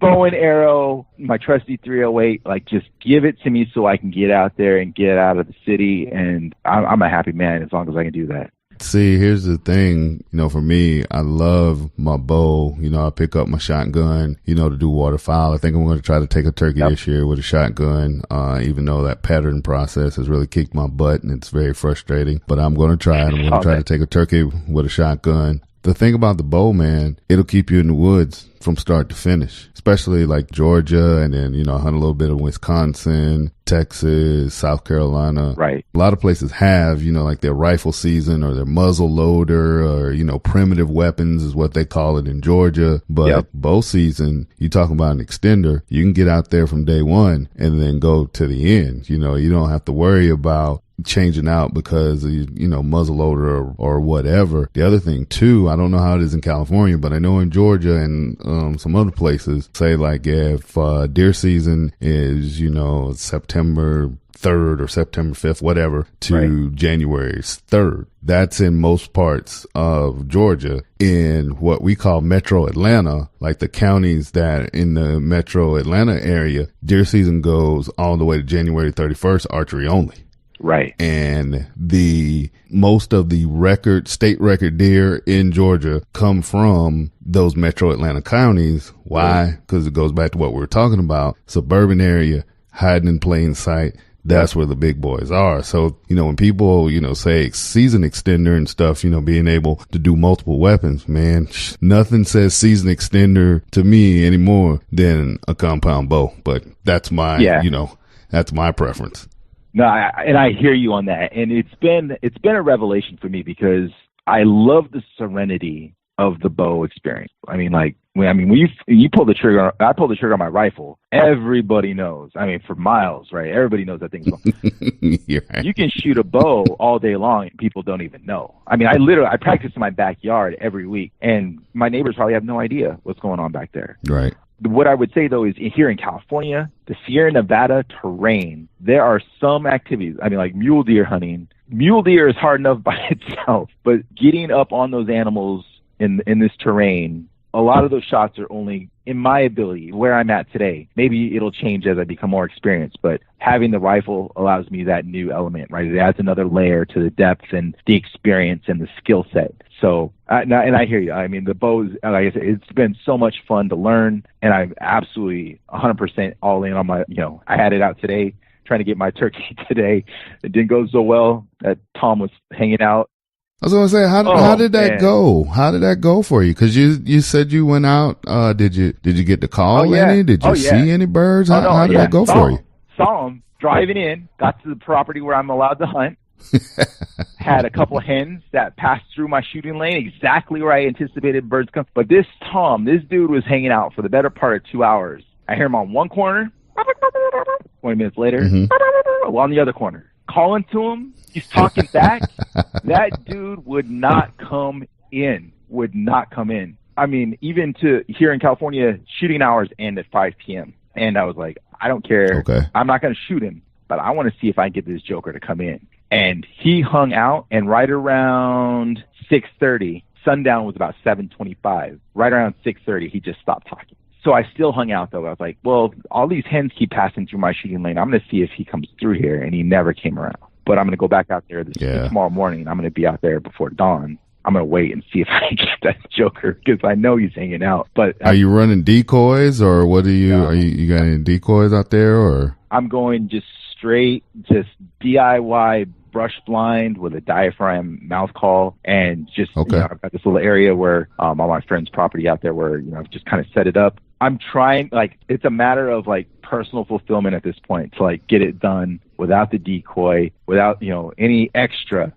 bow and arrow, my trusty 308. Just give it to me so I can get out there and get out of the city. And I'm a happy man as long as I can do that. See, here's the thing, for me, I love my bow. I pick up my shotgun, to do waterfowl. I think I'm going to try to take a turkey this year with a shotgun, even though that pattern process has really kicked my butt and it's very frustrating. But I'm going to try it. I'm going to try to take a turkey with a shotgun. The thing about the bow, man, it'll keep you in the woods from start to finish, especially like Georgia, and then, hunt a little bit of Wisconsin, Texas, South Carolina. Right. A lot of places have, like their rifle season or their muzzle loader or, primitive weapons is what they call it in Georgia. But bow season, you talk about an extender, you can get out there from day one and then go to the end. You don't have to worry about changing out because of, muzzle loader or whatever. The other thing too, I don't know how it is in California, but I know in Georgia and some other places say like, if deer season is, September 3rd or September 5th, whatever, to January 3rd. That's in most parts of Georgia. In what we call Metro Atlanta, like the counties that in the Metro Atlanta area, deer season goes all the way to January 31st, archery only. Right. And most of the state record deer in Georgia come from those Metro Atlanta counties. Why? Because it goes back to what we were talking about. Suburban area, hiding in plain sight. That's where the big boys are. So, when people, say season extender and stuff, being able to do multiple weapons, man, nothing says season extender to me anymore than a compound bow. But that's my, that's my preference. No, I hear you on that, and it's been a revelation for me because I love the serenity of the bow experience. I mean, when you pull the trigger, I pull the trigger on my rifle. Everybody knows. I mean, for miles, right? Everybody knows that thing's going. Right. You can shoot a bow all day long, and people don't even know. I mean, I practice in my backyard every week, and my neighbors probably have no idea what's going on back there. Right. What I would say, though, is here in California, the Sierra Nevada terrain, there are some activities. I mean, like mule deer hunting. Mule deer is hard enough by itself, but getting up on those animals in this terrain, a lot of those shots are only in my ability, where I'm at today. Maybe it'll change as I become more experienced, but having the rifle allows me that new element, right? It adds another layer to the depth and the experience and the skill set. So, and I hear you. I mean, the bows, like I said, it's been so much fun to learn, and I'm absolutely 100% all in on my, I had it out today, trying to get my turkey today. It didn't go so well that Tom was hanging out. I was going to say, how did that go? How did that go for you? Because you said you went out. Did you get the call any? Did you see any birds? How did that go for you? Saw them driving in, got to the property where I'm allowed to hunt. Had a couple of hens that passed through my shooting lane exactly where I anticipated birds come. But this dude was hanging out for the better part of 2 hours. I hear him on one corner, 20 minutes later, on the other corner. Calling to him, he's talking back. That dude would not come in. I mean, even to here in California, shooting hours end at 5 p.m. And I was like, I don't care. Okay. I'm not going to shoot him, but I want to see if I can get this joker to come in. And he hung out, and right around 6:30, sundown was about 7:25. Right around 6:30, he just stopped talking. So I still hung out, though. I was like, well, all these hens keep passing through my shooting lane. I'm going to see if he comes through here, and he never came around. But I'm going to go back out there tomorrow morning. I'm going to be out there before dawn. I'm going to wait and see if I can get that joker because I know he's hanging out. But are you running decoys, or what are you got any decoys out there, or? I'm going just DIY brush blind with a diaphragm mouth call, and just I've got this little area where on my friend's property out there where I've just kind of set it up. I'm trying, it's a matter of personal fulfillment at this point to get it done without the decoy, without any extra.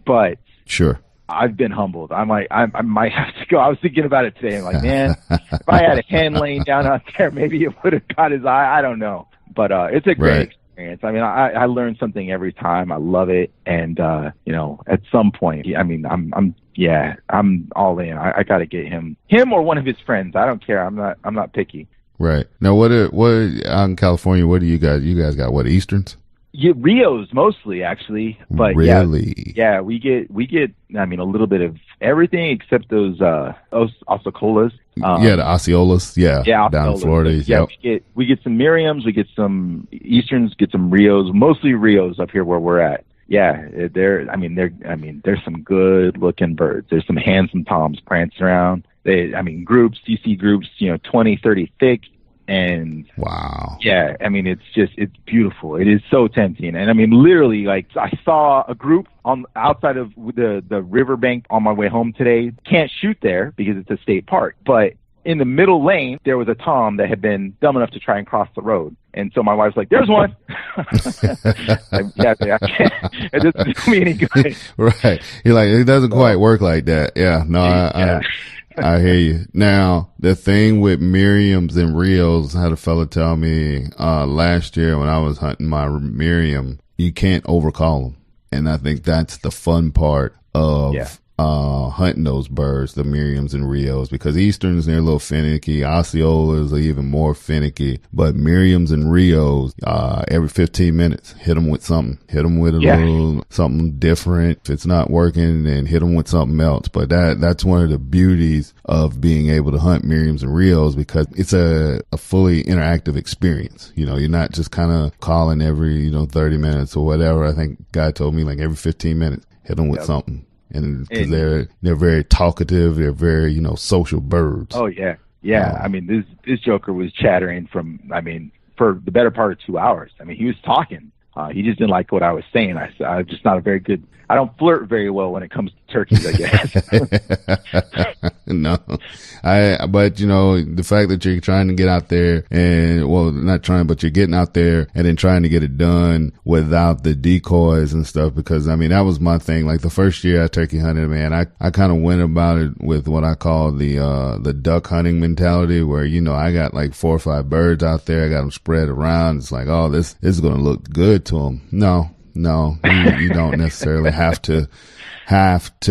But sure, I've been humbled. I might have to go. I was thinking about it today. I'm like, man, if I had a hen laying down out there, maybe it would have caught his eye. I don't know, but it's a great experience. I mean, I learn something every time. I love it, and at some point, I mean, I'm all in. I got to get him or one of his friends. I don't care. I'm not picky. Right. Now, what out in California? What do you guys got? What, Easterns? Yeah, Rios mostly, actually. But really? Yeah, we get. I mean, a little bit of everything except those Osceolas. The Osceolas. Yeah, down in Florida. Yeah, we get some Miriams, we get some Easterns, get some Rios. Mostly Rios up here where we're at. yeah, there's some good looking birds. There's some handsome toms prancing around. Groups, you see groups, 20, 30 thick. And wow. Yeah, it's beautiful. It is so tempting. And literally, like, I saw a group outside of the riverbank on my way home today. Can't shoot there because it's a state park. But in the middle lane, there was a tom that had been dumb enough to try and cross the road. And so my wife's like, "There's one." I can't. It doesn't do me any good. Right. You're like, it doesn't quite work like that. Yeah. No, I hear you. Now, the thing with Miriams and Rios, I had a fella tell me last year when I was hunting my Miriam, you can't overcall them. And I think that's the fun part of hunting those birds, the Miriams and Rios, because Easterns, they're a little finicky. Osceolas are even more finicky. But Miriams and Rios, every 15 minutes, hit them with something. Hit them with a little something different. If it's not working, then hit them with something else. But that's one of the beauties of being able to hunt Miriams and Rios, because it's a fully interactive experience. You're not just kind of calling every, 30 minutes or whatever. I think guy told me like every 15 minutes, hit them with something. And because they're very talkative, they're very, social birds. Oh yeah. Yeah. This joker was chattering for the better part of 2 hours. He was talking. He just didn't like what I was saying. I'm just not I don't flirt very well when it comes to turkeys, I guess. No, but the fact that you're trying to get out there and, well, not trying, but you're getting out there and then trying to get it done without the decoys and stuff, because that was my thing. Like the first year I turkey hunted, man, I kind of went about it with what I call the duck hunting mentality, where, I got like 4 or 5 birds out there. I got them spread around. It's like, oh, this is going to look good to them. No, you don't necessarily have to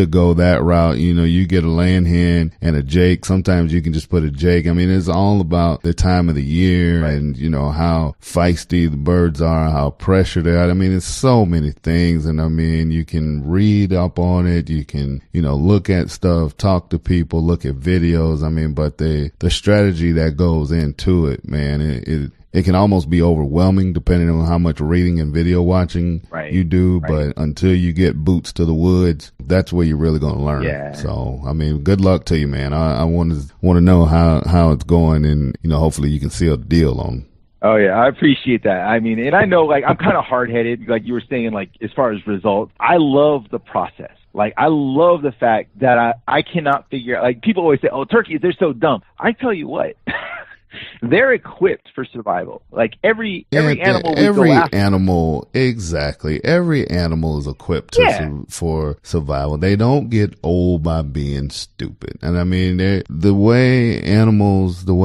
go that route. You get a laying hen and a jake. Sometimes you can just put a jake. It's all about the time of the year, right, and how feisty the birds are, how pressured they are. It's so many things. And you can read up on it. You can, look at stuff, talk to people, look at videos. But the strategy that goes into it, man, it can almost be overwhelming depending on how much reading and video watching you do. Right. But until you get boots to the woods, that's where you're really going to learn. Yeah. So, good luck to you, man. I want to know how it's going, and, hopefully you can seal the deal on. Oh yeah, I appreciate that. And I know, like, I'm kind of hard-headed, like you were saying, like, as far as results. I love the process. Like, I love the fact that I cannot figure out, like, people always say, "Oh, turkeys, they're so dumb." I tell you what. They're equipped for survival. Like every animal we go after. Exactly. Every animal is equipped for survival. They don't get old by being stupid. And the way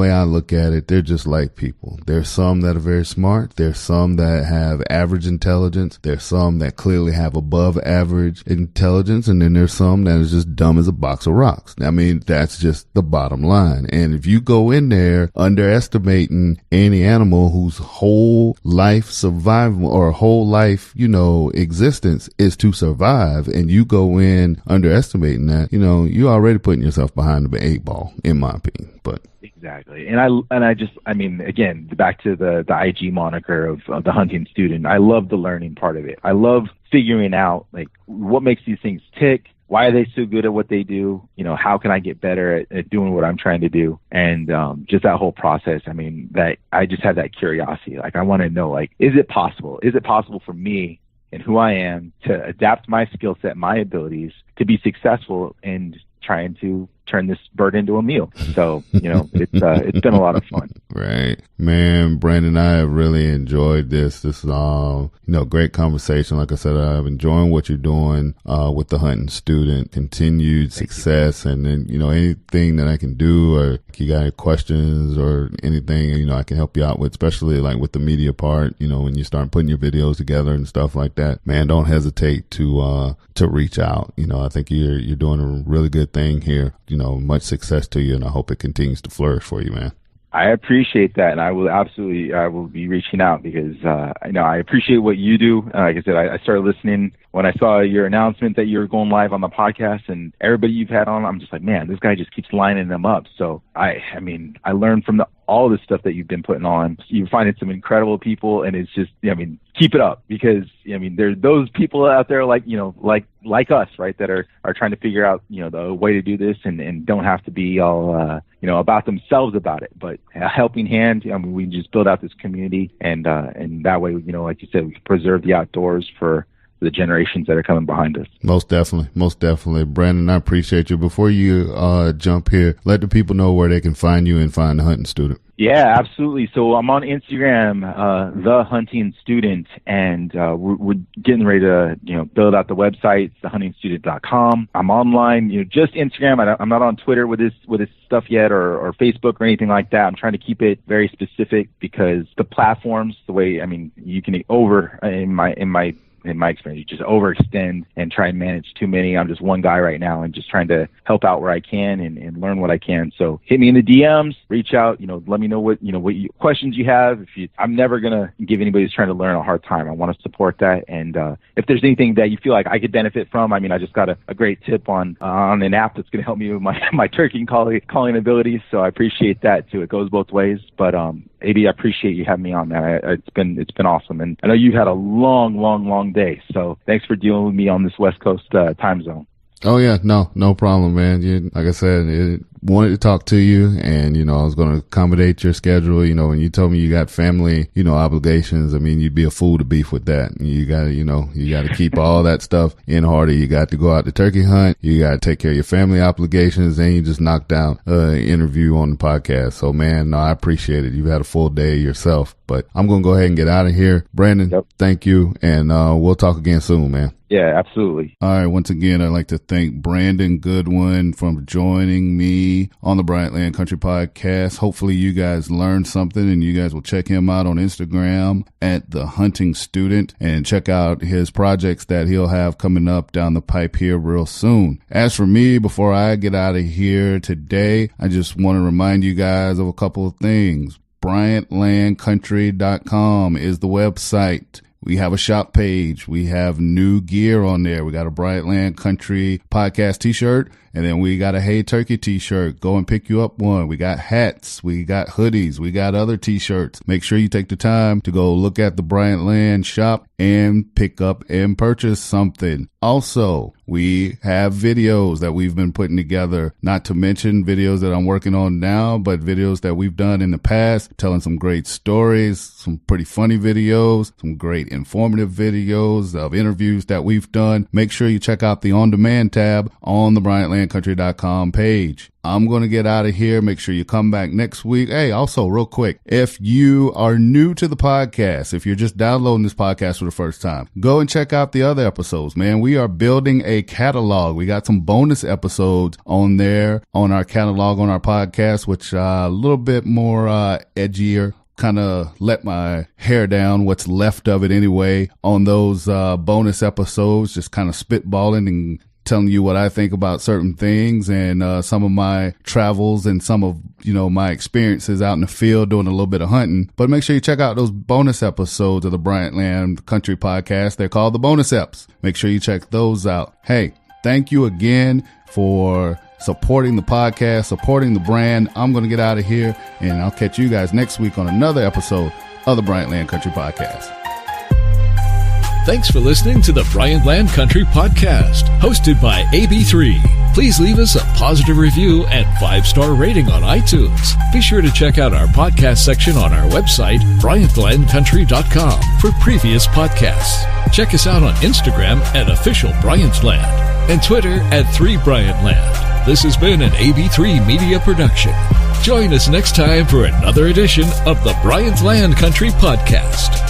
I look at it, they're just like people. There's some that are very smart. There's some that have average intelligence. There's some that clearly have above average intelligence. And then there's some that is just dumb as a box of rocks. That's just the bottom line. And if you go in there underestimating any animal whose whole life survival or whole life, existence is to survive, and you go in underestimating that, you're already putting yourself behind the 8 ball, in my opinion. But exactly. And I just, again, back to the IG moniker of the hunting student, I love the learning part of it. I love figuring out, like, what makes these things tick. Why are they so good at what they do? How can I get better at doing what I'm trying to do? And just that whole process, that I just have that curiosity. Like, I want to know, like, is it possible? Is it possible for me and who I am to adapt my skill set, my abilities, to be successful in trying to turn this bird into a meal? So, it's been a lot of fun. Right. Man, Brandon, I have really enjoyed this. This is, great conversation. Like I said, I'm enjoying what you're doing, with the hunting student, continued success. And then, anything that I can do, or if you got any questions or anything, I can help you out with, especially like with the media part, when you start putting your videos together and stuff like that, man, don't hesitate to reach out. I think you're doing a really good thing here. Much success to you, and I hope it continues to flourish for you, man. I appreciate that, and I will be reaching out because I appreciate what you do. Like I said, I started listening when I saw your announcement that you were going live on the podcast and everybody you've had on, I'm just like, man, this guy just keeps lining them up. So I learned from all the stuff that you've been putting on. You're finding some incredible people, and it's just, keep it up, because there's those people out there like us, right, that are trying to figure out the way to do this and don't have to be all about themselves about it, but a helping hand. We just build out this community, and that way, like you said, we can preserve the outdoors for the generations that are coming behind us. Most definitely. Brandon, I appreciate you. Before you jump here, let the people know where they can find you and find the Hunting Student. Yeah, absolutely. So I'm on Instagram, The Hunting Student, and we're getting ready to build out the website, thehuntingstudent.com. I'm online, just Instagram. I'm not on Twitter with this stuff yet, or Facebook or anything like that. I'm trying to keep it very specific, because the platforms, the way you can in my experience, you just overextend and try and manage too many. I'm just one guy right now and just trying to help out where I can and learn what I can. So hit me in the DMs, reach out, let me know what questions you have. I'm never going to give anybody who's trying to learn a hard time. I want to support that. And if there's anything that you feel like I could benefit from, I just got a great tip on an app that's going to help me with my turkey calling abilities. So I appreciate that too. It goes both ways. But AB, I appreciate you having me on, man. It's been awesome. And I know you've had a long day. So thanks for dealing with me on this West Coast time zone. Oh yeah, no problem, man. Like I said, wanted to talk to you, and I was going to accommodate your schedule. When you told me you got family, obligations, you'd be a fool to beef with that. You got to keep all that stuff in order. You got to go out to turkey hunt. You got to take care of your family obligations, and you just knocked down an interview on the podcast. So man, no, I appreciate it. You've had a full day yourself, but I'm going to go ahead and get out of here. Brandon, Yep. Thank you, and we'll talk again soon, man. Yeah, absolutely. All right. Once again, I'd like to thank Brandon Goodwin for joining me on the Bryant Land Country Podcast. Hopefully you guys learned something, and you guys will check him out on Instagram at The Hunting Student, and check out his projects that he'll have coming up down the pipe here real soon. As for me, before I get out of here today, I just want to remind you guys of a couple of things. BryantLandCountry.com is the website. We have a shop page. We have new gear on there. We got a Bryant Land Country Podcast t-shirt, and then we got a Hey Turkey t-shirt. Go and pick you up one. We got hats. We got hoodies. We got other t-shirts. Make sure you take the time to go look at the Bryant Land shop and pick up and purchase something. Also, we have videos that we've been putting together, not to mention videos that I'm working on now, but videos that we've done in the past, telling some great stories, some pretty funny videos, some great informative videos of interviews that we've done. Make sure you check out the on-demand tab on the BryantLandCountry.com page. I'm going to get out of here. Make sure you come back next week. Hey, also real quick, if you are new to the podcast, if you're just downloading this podcast for the first time, go and check out the other episodes, man. We are building a catalog. We got some bonus episodes on there on our catalog on our podcast, which a little bit more edgier. Kind of let my hair down, what's left of it anyway, on those bonus episodes, just kind of spitballing and telling you what I think about certain things, and some of my travels and some of my experiences out in the field doing a little bit of hunting. But make sure you check out those bonus episodes of the Bryant Land Country Podcast. They're called the bonus eps. Make sure you check those out. Hey, thank you again for supporting the podcast, supporting the brand. I'm going to get out of here, and I'll catch you guys next week on another episode of the Bryant Land Country Podcast. Thanks for listening to the Bryant Land Country Podcast, hosted by AB3. Please leave us a positive review and 5-star rating on iTunes. Be sure to check out our podcast section on our website, BryantLandCountry.com, for previous podcasts. Check us out on Instagram at Official Bryant Land and Twitter at 3BryantLand. This has been an AB3 Media production. Join us next time for another edition of the Bryant Land Country Podcast.